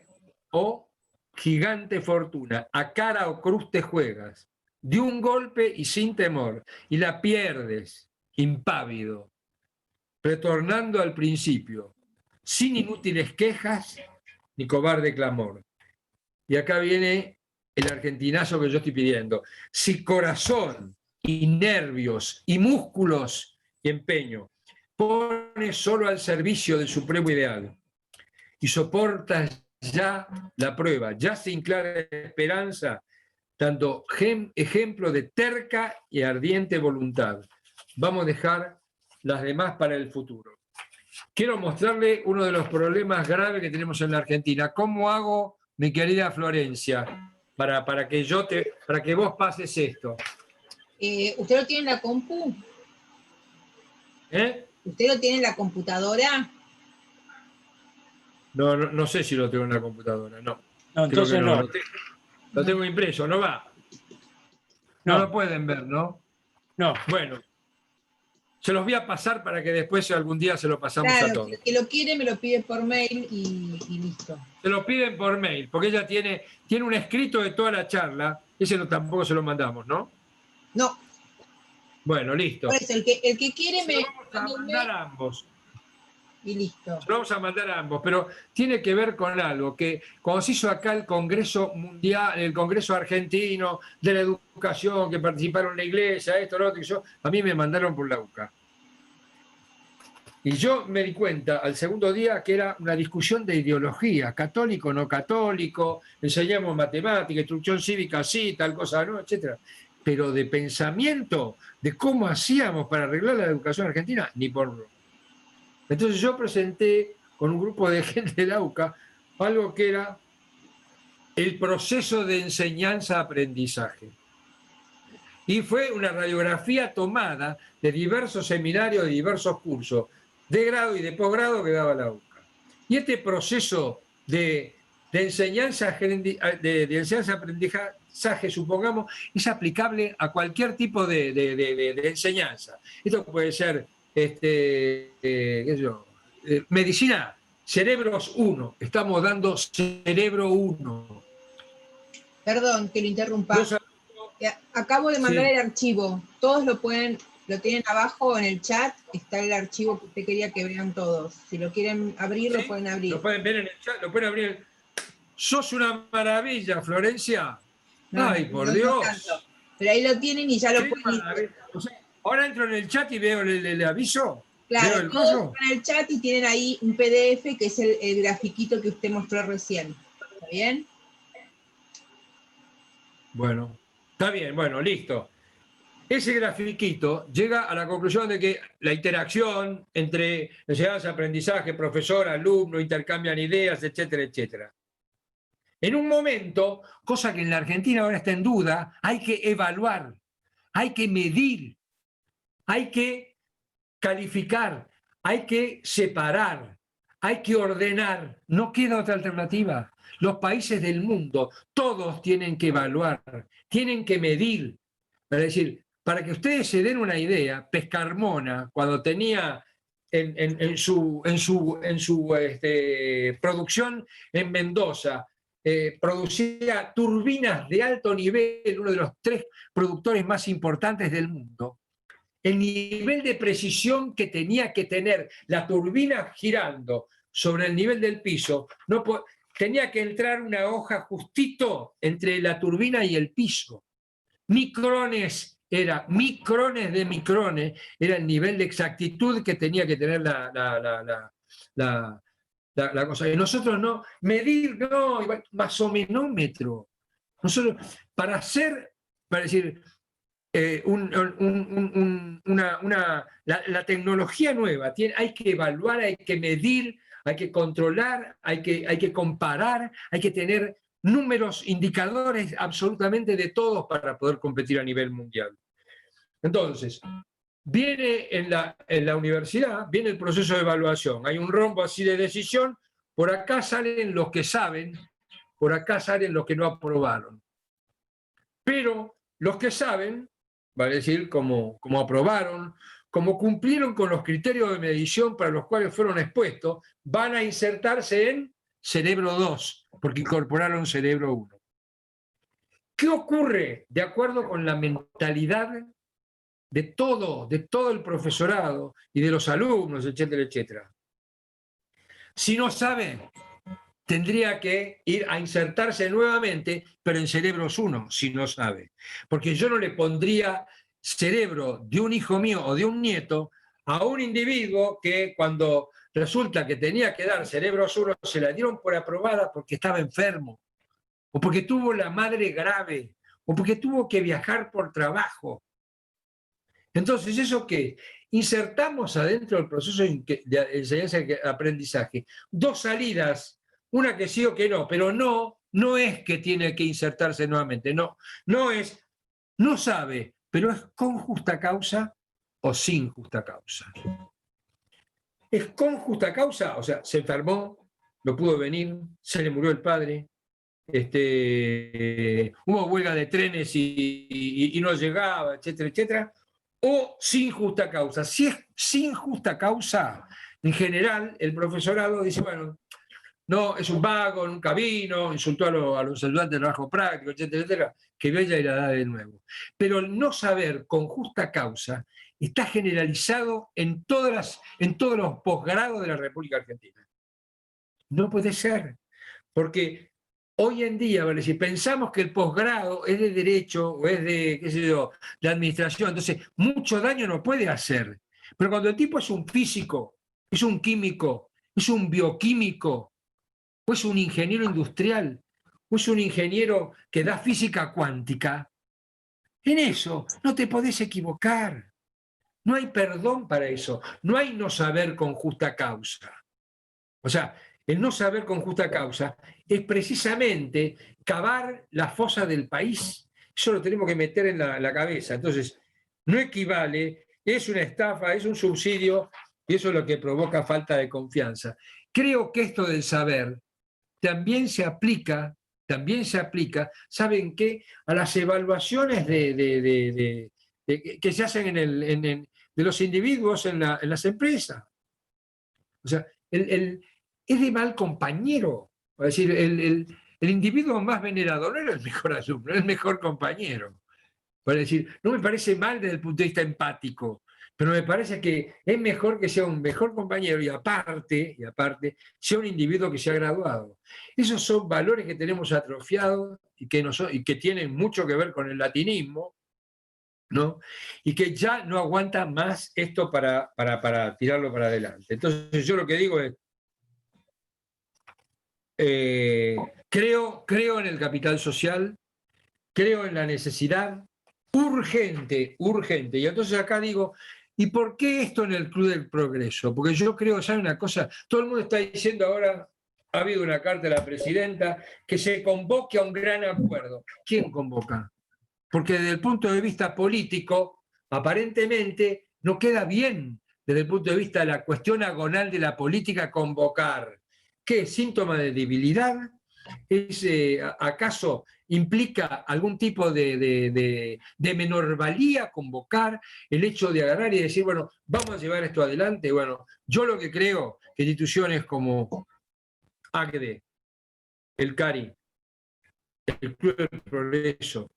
o gigante fortuna, a cara o cruz te juegas, de un golpe y sin temor, y la pierdes, impávido, retornando al principio, sin inútiles quejas ni cobarde clamor. Y acá viene el argentinazo que yo estoy pidiendo. Si corazón y nervios y músculos y empeño pones solo al servicio del supremo ideal y soportas ya la prueba, ya sin clara esperanza, dando ejemplo de terca y ardiente voluntad. Vamos a dejar las demás para el futuro. Quiero mostrarle uno de los problemas graves que tenemos en la Argentina. ¿Cómo hago, mi querida Florencia, para que vos pases esto? ¿Usted lo tiene en la compu? ¿Usted lo tiene en la computadora? No sé si lo tengo en la computadora, no. No, entonces no. Lo tengo impreso, no va. No lo pueden ver, ¿no? No. Bueno, se los voy a pasar para que después algún día se lo pasamos a todos. El que lo quiere me lo pide por mail y listo. Se lo piden por mail, porque ella tiene un escrito de toda la charla. Ese tampoco se lo mandamos, ¿no? No. Bueno, listo. Por eso, el que quiere se lo vamos a mandar a ambos. Y listo. Se lo vamos a mandar a ambos, pero tiene que ver con algo que cuando se hizo acá el Congreso Mundial, el Congreso Argentino de la Educación, que participaron la Iglesia, esto, lo otro, a mí me mandaron por la UCA. Y yo me di cuenta al segundo día que era una discusión de ideología, católico, no católico, enseñamos matemática, instrucción cívica, sí, tal cosa, no, etc. Pero de pensamiento, de cómo hacíamos para arreglar la educación argentina, ni por... Entonces yo presenté con un grupo de gente de la UCA algo que era el proceso de enseñanza-aprendizaje. Y fue una radiografía tomada de diversos seminarios, de diversos cursos, de grado y de posgrado que daba la UCA. Y este proceso de enseñanza-aprendizaje, supongamos, es aplicable a cualquier tipo de enseñanza. Esto puede ser medicina, cerebros 1, estamos dando cerebro 1. Perdón que lo interrumpa. Acabo de mandar el archivo, todos lo tienen abajo en el chat, está el archivo que usted quería que vean todos. Si lo quieren abrir, lo pueden abrir. Lo pueden ver en el chat, lo pueden abrir. Sos una maravilla, Florencia. Ay, por Dios. Tanto. Pero ahí lo tienen y ya lo pueden... O sea, ahora entro en el chat y veo el aviso. Claro, todos están en el chat y tienen ahí un PDF que es el grafiquito que usted mostró recién. ¿Está bien? Bueno, está bien, bueno, listo. Ese grafiquito llega a la conclusión de que la interacción entre enseñanza, aprendizaje, profesor, alumno, intercambian ideas, etcétera, etcétera. En un momento, cosa que en la Argentina ahora está en duda, hay que evaluar, hay que medir, hay que calificar, hay que separar, hay que ordenar. No queda otra alternativa. Los países del mundo, todos tienen que evaluar, tienen que medir. Es decir, para que ustedes se den una idea, Pescarmona, cuando tenía en su producción en Mendoza, producía turbinas de alto nivel, uno de los 3 productores más importantes del mundo. El nivel de precisión que tenía que tener la turbina girando sobre el nivel del piso, tenía que entrar una hoja justito entre la turbina y el piso. Micrones de micrones, era el nivel de exactitud que tenía que tener la cosa. Y nosotros no, medir, no, masomenómetro. Nosotros, para decir, la tecnología nueva, hay que evaluar, hay que medir, hay que controlar, hay que comparar, hay que tener números, indicadores absolutamente de todos para poder competir a nivel mundial. Entonces, viene en la universidad, viene el proceso de evaluación. Hay un rombo así de decisión, por acá salen los que saben, por acá salen los que no aprobaron. Pero los que saben, vale decir, como aprobaron, como cumplieron con los criterios de medición para los cuales fueron expuestos, van a insertarse en cerebro 2, porque incorporaron cerebro 1. ¿Qué ocurre de acuerdo con la mentalidad de todo el profesorado y de los alumnos, etcétera, etcétera? Si no sabe, tendría que ir a insertarse nuevamente, pero en cerebros 1, si no sabe. Porque yo no le pondría cerebro de un hijo mío o de un nieto a un individuo que cuando resulta que tenía que dar cerebros 1 se la dieron por aprobada porque estaba enfermo, o porque tuvo la madre grave, o porque tuvo que viajar por trabajo. Entonces, ¿eso qué? Insertamos adentro del proceso de enseñanza y aprendizaje 2 salidas, una que sí o que no, pero no es que tiene que insertarse nuevamente, no sabe, pero es con justa causa o sin justa causa. Es con justa causa, o sea, se enfermó, no pudo venir, se le murió el padre, hubo huelga de trenes y no llegaba, etcétera, etcétera, o sin justa causa. Si es sin justa causa, en general, el profesorado dice, bueno, no, es un vago, nunca vino, insultó a los ayudantes de trabajo práctico, etcétera, etcétera, que vaya y la da de nuevo. Pero el no saber con justa causa está generalizado en todos los posgrados de la República Argentina. No puede ser, porque hoy en día, ¿vale? Si pensamos que el posgrado es de Derecho o es de, qué sé yo, de Administración, entonces mucho daño no puede hacer. Pero cuando el tipo es un físico, es un químico, es un bioquímico, o es un ingeniero industrial, o es un ingeniero que da física cuántica, en eso no te podés equivocar. No hay perdón para eso. No hay no saber con justa causa. O sea, el no saber con justa causa es precisamente cavar la fosa del país. Eso lo tenemos que meter en la cabeza. Entonces, no equivale, es una estafa, es un subsidio, y eso es lo que provoca falta de confianza. Creo que esto del saber también se aplica, ¿saben qué? A las evaluaciones que se hacen de los individuos en las empresas. O sea, es de mal compañero. Es decir, el individuo más venerado no era el mejor alumno, era el mejor compañero. Es decir, no me parece mal desde el punto de vista empático, pero me parece que es mejor que sea un mejor compañero y aparte sea un individuo que se ha graduado. Esos son valores que tenemos atrofiados y que tienen mucho que ver con el latinismo, ¿no? Y que ya no aguanta más esto para tirarlo para adelante. Entonces yo lo que digo es, creo en el capital social, creo en la necesidad urgente, y entonces acá digo, ¿y por qué esto en el Club del Progreso? Porque yo creo, ¿sabe una cosa? Todo el mundo está diciendo ahora, ha habido una carta de la presidenta, que se convoque a un gran acuerdo. ¿Quién convoca? Porque desde el punto de vista político, aparentemente no queda bien, desde el punto de vista de la cuestión agonal de la política, convocar. ¿Qué? ¿Síntoma de debilidad? ¿Acaso implica algún tipo de menorvalía convocar el hecho de agarrar y decir, bueno, vamos a llevar esto adelante? Bueno, yo lo que creo que instituciones como ACDE, el CARI, el Club del Progreso,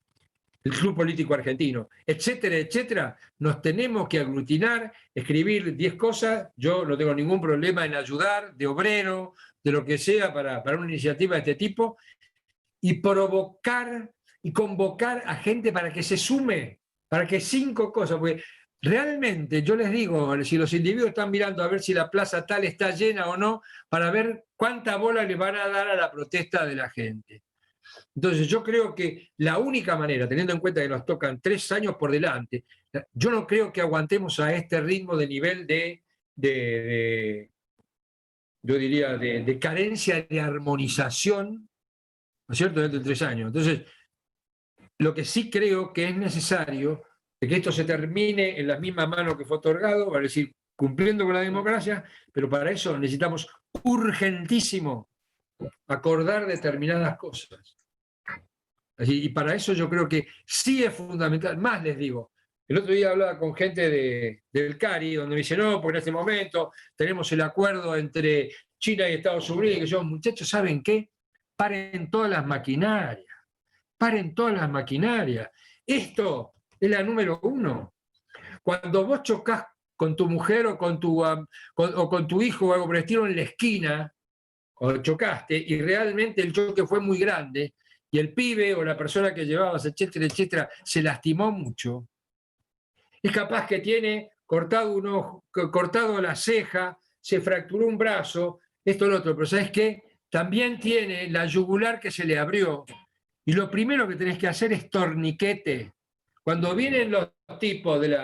el Club Político Argentino, etcétera, etcétera, nos tenemos que aglutinar, escribir 10 cosas, yo no tengo ningún problema en ayudar, de obrero, de lo que sea, para una iniciativa de este tipo, y provocar y convocar a gente para que se sume, para que 5 cosas, porque realmente yo les digo, si los individuos están mirando a ver si la plaza tal está llena o no, para ver cuánta bola le van a dar a la protesta de la gente. Entonces yo creo que la única manera, teniendo en cuenta que nos tocan 3 años por delante, yo no creo que aguantemos a este ritmo de nivel yo diría, de carencia de armonización, ¿no es cierto?, dentro de 3 años. Entonces, lo que sí creo que es necesario es que esto se termine en la misma mano que fue otorgado, vale decir, cumpliendo con la democracia, pero para eso necesitamos urgentísimo acordar determinadas cosas. Y para eso yo creo que sí es fundamental. Más les digo, el otro día hablaba con gente del CARI, donde me dice, no, porque en este momento tenemos el acuerdo entre China y Estados Unidos, que yo, muchachos, ¿saben qué? Paren todas las maquinarias, paren todas las maquinarias. Esto es la número uno. Cuando vos chocás con tu mujer o con tu hijo o algo por el estilo en la esquina, o chocaste, y realmente el choque fue muy grande, y el pibe o la persona que llevabas, etcétera, etcétera, se lastimó mucho, es capaz que tiene cortado un ojo, cortado la ceja, se fracturó un brazo, esto, lo otro, pero ¿sabes qué? También tiene la yugular que se le abrió, y lo primero que tenés que hacer es torniquete. Cuando vienen los tipos del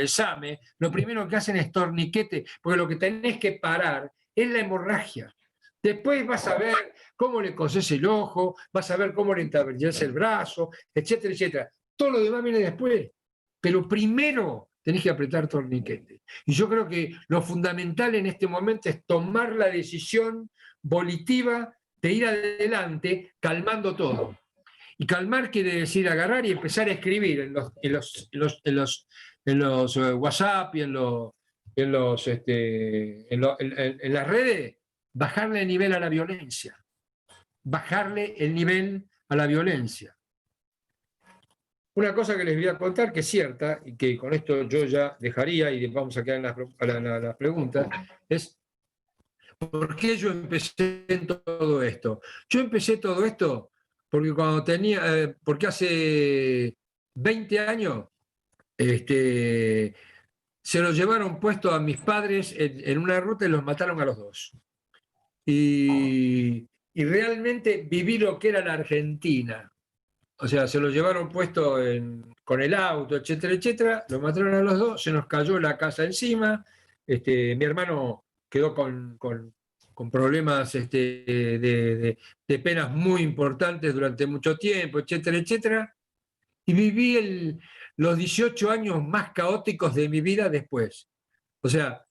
SAME, lo primero que hacen es torniquete, porque lo que tenés que parar es la hemorragia. Después vas a ver cómo le cosés el ojo, vas a ver cómo le intervenís el brazo, etcétera, etcétera. Todo lo demás viene después. Pero primero tenés que apretar torniquete. Y yo creo que lo fundamental en este momento es tomar la decisión volitiva de ir adelante calmando todo. Y calmar quiere decir agarrar y empezar a escribir en los WhatsApp y en las redes, bajarle el nivel a la violencia. Bajarle el nivel a la violencia. Una cosa que les voy a contar que es cierta, y que con esto yo ya dejaría, y vamos a quedar en las preguntas, es ¿por qué yo empecé en todo esto? Yo empecé todo esto porque porque hace 20 años se lo llevaron puesto a mis padres en una ruta y los mataron a los dos. Y realmente viví lo que era la Argentina. O sea, se lo llevaron puesto con el auto, etcétera, etcétera, lo mataron a los dos, se nos cayó la casa encima, mi hermano quedó con problemas de penas muy importantes durante mucho tiempo, etcétera, etcétera, y viví los 18 años más caóticos de mi vida después. O sea,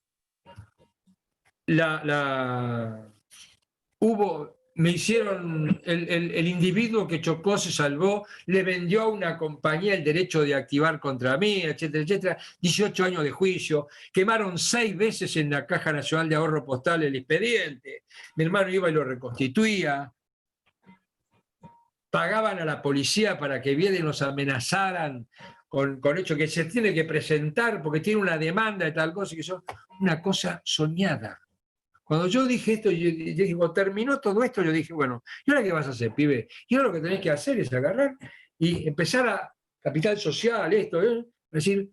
me hicieron, el individuo que chocó se salvó, le vendió a una compañía el derecho de activar contra mí, etcétera, etcétera. 18 años de juicio, quemaron 6 veces en la Caja Nacional de Ahorro Postal el expediente, mi hermano iba y lo reconstituía, pagaban a la policía para que vienen y nos amenazaran con hecho que se tiene que presentar porque tiene una demanda de tal cosa, que son una cosa soñada. Cuando yo dije esto, yo dije, cuando terminó todo esto, yo dije, bueno, ¿y ahora qué vas a hacer, pibe? Y ahora lo que tenés que hacer es agarrar y empezar a capital social, esto, es decir,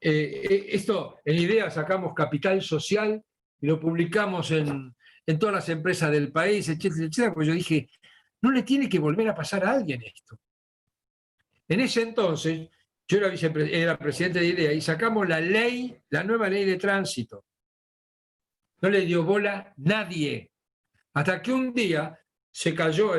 esto en IDEA sacamos capital social y lo publicamos en todas las empresas del país, etcétera, etcétera, porque yo dije, no le tiene que volver a pasar a alguien esto. En ese entonces, yo era presidente de IDEA y sacamos la nueva ley de tránsito. No le dio bola nadie. Hasta que un día se cayó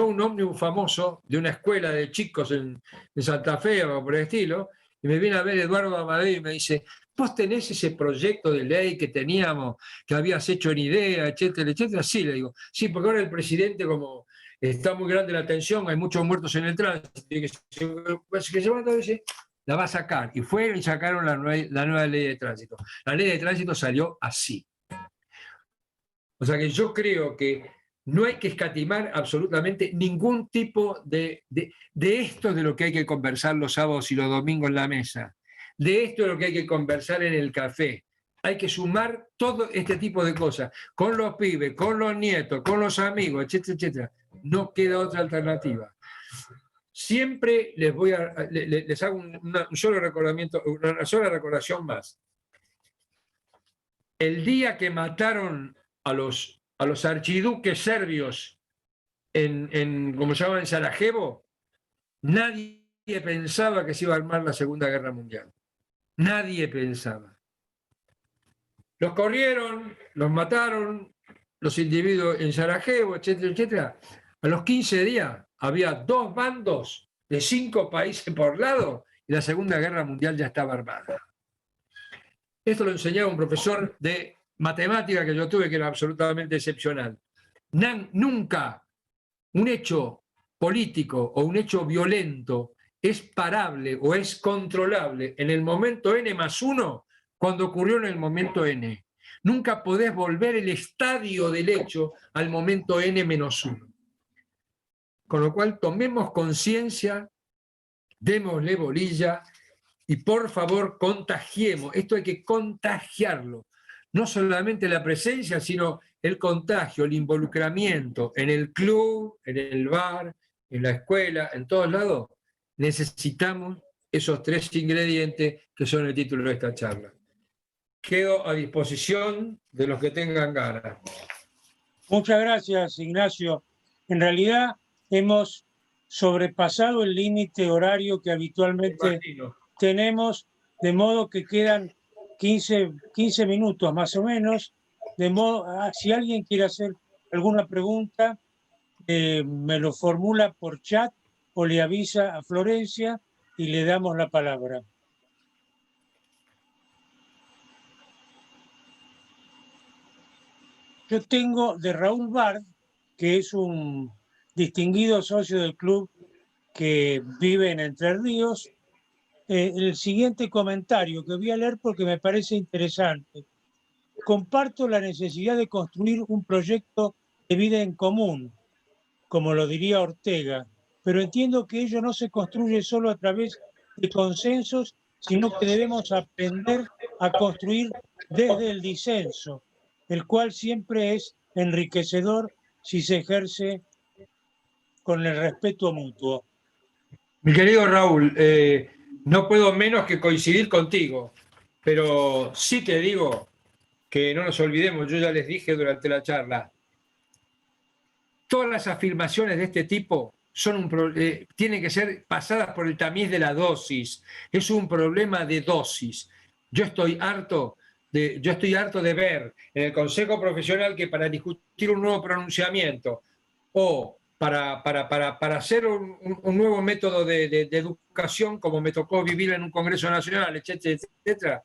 un ómnibus famoso de una escuela de chicos en Santa Fe o por el estilo, y me viene a ver Eduardo Amadeo y me dice, ¿vos tenés ese proyecto de ley que teníamos, que habías hecho en IDEA, etcétera, etcétera? Sí, le digo, sí, porque ahora el presidente, como está muy grande la tensión, hay muchos muertos en el tránsito, que se va a decir, la va a sacar. Y fueron y sacaron la nueva ley de tránsito. La ley de tránsito salió así. O sea que yo creo que no hay que escatimar absolutamente ningún tipo de esto de lo que hay que conversar los sábados y los domingos en la mesa, de esto de lo que hay que conversar en el café. Hay que sumar todo este tipo de cosas, con los pibes, con los nietos, con los amigos, etcétera, etcétera. No queda otra alternativa. Siempre les hago un solo recordamiento, una sola recordación más. El día que mataron a los archiduques serbios como se llama, en Sarajevo, nadie pensaba que se iba a armar la Segunda Guerra Mundial. Nadie pensaba. Los corrieron, los mataron, los individuos en Sarajevo, etcétera, etcétera. A los 15 días había 2 bandos de 5 países por lado y la Segunda Guerra Mundial ya estaba armada. Esto lo enseñaba un profesor de matemática que yo tuve, que era absolutamente excepcional. Nunca un hecho político o un hecho violento es parable o es controlable en el momento n+1 cuando ocurrió en el momento n. Nunca podés volver el estadio del hecho al momento n-1. Con lo cual, tomemos conciencia, démosle bolilla y por favor contagiemos. Esto hay que contagiarlo. No solamente la presencia, sino el contagio, el involucramiento en el club, en el bar, en la escuela, en todos lados. Necesitamos esos 3 ingredientes que son el título de esta charla. Quedo a disposición de los que tengan ganas. Muchas gracias, Ignacio. En realidad hemos sobrepasado el límite horario que habitualmente tenemos, de modo que quedan 15 minutos más o menos. De modo, si alguien quiere hacer alguna pregunta, me lo formula por chat o le avisa a Florencia y le damos la palabra. Yo tengo de Raúl Bard, que es un distinguido socio del club que vive en Entre Ríos, el siguiente comentario que voy a leer porque me parece interesante. Comparto la necesidad de construir un proyecto de vida en común, como lo diría Ortega, pero entiendo que ello no se construye solo a través de consensos, sino que debemos aprender a construir desde el disenso, el cual siempre es enriquecedor si se ejerce con el respeto mutuo. Mi querido Raúl, no puedo menos que coincidir contigo, pero sí te digo que no nos olvidemos, yo ya les dije durante la charla, todas las afirmaciones de este tipo tienen que ser pasadas por el tamiz de la dosis. Es un problema de dosis. Yo estoy harto de ver en el Consejo Profesional que para discutir un nuevo pronunciamiento o para hacer un nuevo método de educación, como me tocó vivir en un Congreso Nacional, etcétera, etcétera,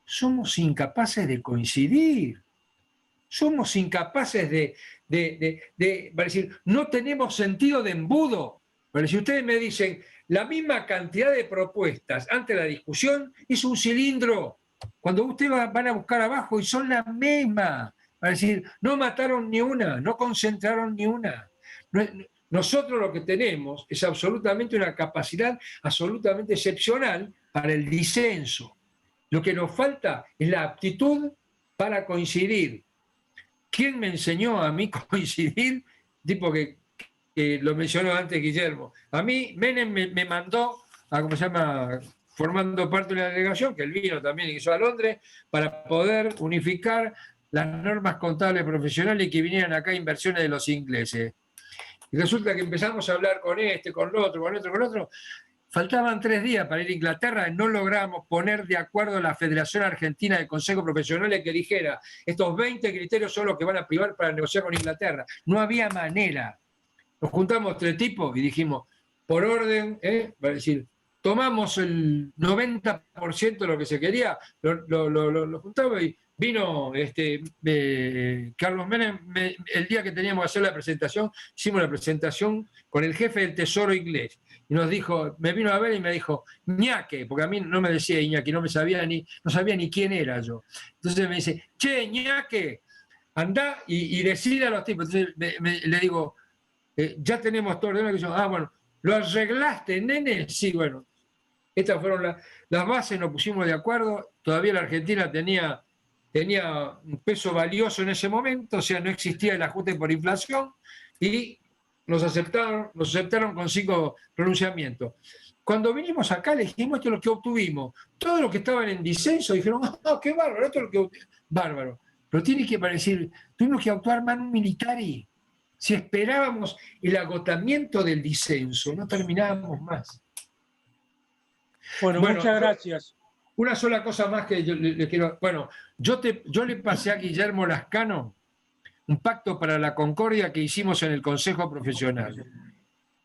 somos incapaces de coincidir. Somos incapaces de decir, no tenemos sentido de embudo. Pero si ustedes me dicen, la misma cantidad de propuestas ante la discusión es un cilindro. Cuando ustedes van a buscar abajo y son las mismas. Para decir, no mataron ni una, no concentraron ni una. Nosotros lo que tenemos es absolutamente una capacidad absolutamente excepcional para el disenso. Lo que nos falta es la aptitud para coincidir. ¿Quién me enseñó a mí coincidir? Tipo que lo mencionó antes Guillermo. A mí Menem me mandó a, ¿cómo se llama?, formando parte de la delegación, que él vino también y hizo a Londres, para poder unificar las normas contables profesionales y que vinieran acá inversiones de los ingleses. Y resulta que empezamos a hablar con este, con lo otro, con otro, con otro. Faltaban 3 días para ir a Inglaterra y no logramos poner de acuerdo a la Federación Argentina de Consejos Profesionales que dijera estos 20 criterios son los que van a privar para negociar con Inglaterra. No había manera. Nos juntamos 3 tipos y dijimos, por orden, para decir, tomamos el 90% de lo que se quería, lo juntamos y vino Carlos Menem, el día que teníamos que hacer la presentación, hicimos la presentación con el jefe del Tesoro inglés. Y nos dijo, me vino a ver y me dijo, ñaque, porque a mí no me decía Iñaki, no sabía ni quién era yo. Entonces me dice, che, ñaque, andá y decile a los tipos. Entonces le digo, ya tenemos todo ordenado. Ah, bueno, ¿lo arreglaste, nene? Sí, bueno. Estas fueron las bases, nos pusimos de acuerdo. Todavía la Argentina tenía un peso valioso en ese momento, o sea, no existía el ajuste por inflación y nos aceptaron con 5 pronunciamientos. Cuando vinimos acá, le dijimos esto es lo que obtuvimos. Todos los que estaban en disenso dijeron, ¡ah, qué bárbaro! Esto es lo que obtuvimos. Bárbaro. Pero tiene que parecer, tuvimos que actuar manu militari. Si esperábamos el agotamiento del disenso, no terminábamos más. Bueno, muchas gracias. Una sola cosa más que yo le quiero... Bueno, yo le pasé a Guillermo Lascano un pacto para la concordia que hicimos en el Consejo Profesional.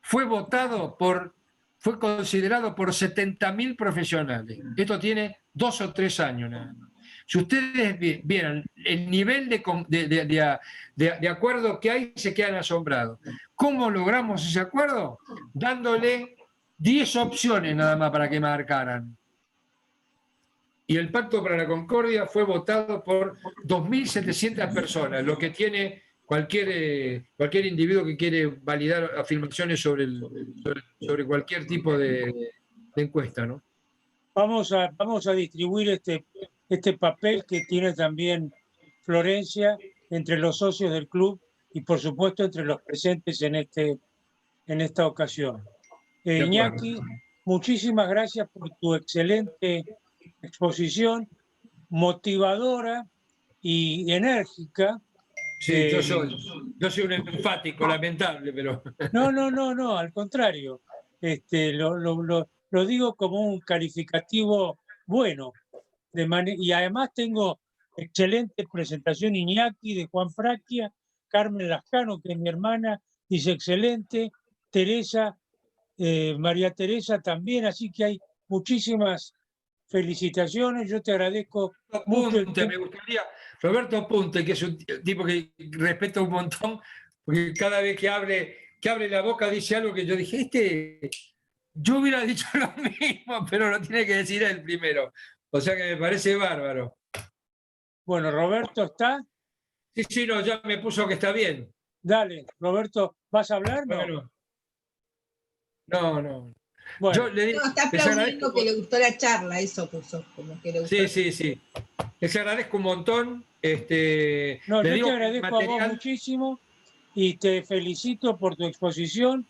Fue considerado por 70.000 profesionales. Esto tiene 2 o 3 años nada más. Si ustedes vieran el nivel de acuerdo que hay, se quedan asombrados. ¿Cómo logramos ese acuerdo? Dándole 10 opciones nada más para que marcaran. Y el Pacto para la Concordia fue votado por 2.700 personas, lo que tiene cualquier individuo que quiere validar afirmaciones sobre cualquier tipo de encuesta, ¿no? Vamos a distribuir este papel que tiene también Florencia entre los socios del club y por supuesto entre los presentes en esta ocasión. Iñaki, muchísimas gracias por tu excelente exposición, motivadora y enérgica. Sí, yo soy un enfático, lamentable, pero... No, al contrario. Lo digo como un calificativo bueno. Y además tengo excelente presentación Iñaki, de Juan Fraquia, Carmen Lascano, que es mi hermana, dice excelente, Teresa, María Teresa también, así que hay muchísimas felicitaciones. Yo te agradezco mucho. Me gustaría, Roberto Punte, que es un tipo que respeto un montón, porque cada vez que abre la boca dice algo que yo dije, yo hubiera dicho lo mismo, pero lo tiene que decir él primero. O sea que me parece bárbaro. Bueno, Roberto, ¿está? Sí, no, ya me puso que está bien. Dale, Roberto, ¿vas a hablar? No. No. Bueno. Yo le digo, está aplaudiendo que le gustó la charla, eso puso. Como que le gustó. Sí. Les agradezco un montón. Yo te agradezco a vos muchísimo y te felicito por tu exposición,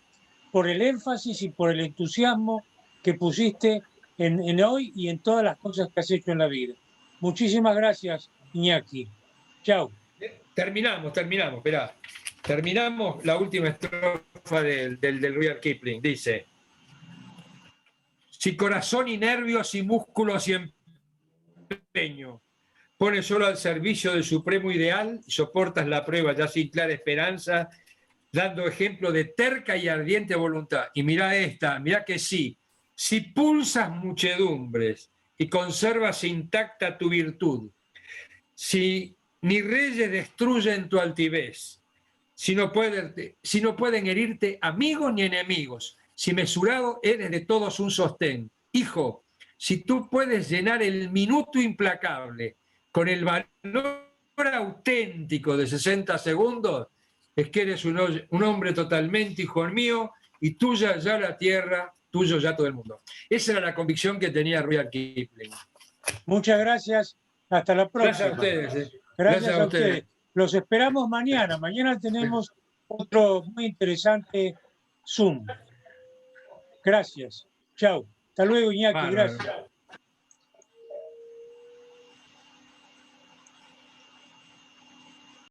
por el énfasis y por el entusiasmo que pusiste en hoy y en todas las cosas que has hecho en la vida. Muchísimas gracias, Iñaki. Chao. Terminamos, esperá. Terminamos la última estrofa del Rudyard Kipling. Dice: si corazón y nervios y músculos y empeño pones solo al servicio del supremo ideal y soportas la prueba ya sin clara esperanza, dando ejemplo de terca y ardiente voluntad. Y mirá que sí, si pulsas muchedumbres y conservas intacta tu virtud, si ni reyes destruyen tu altivez, si no pueden herirte amigos ni enemigos, si mesurado eres de todos un sostén. Hijo, si tú puedes llenar el minuto implacable con el valor auténtico de 60 segundos, es que eres un hombre totalmente hijo mío y tuya ya la tierra, tuyo ya todo el mundo. Esa era la convicción que tenía Rudyard Kipling. Muchas gracias. Hasta la próxima. Gracias a ustedes. Gracias a ustedes. Los esperamos mañana. Mañana tenemos otro muy interesante Zoom. Gracias. Chao. Hasta luego, Iñaki. Gracias.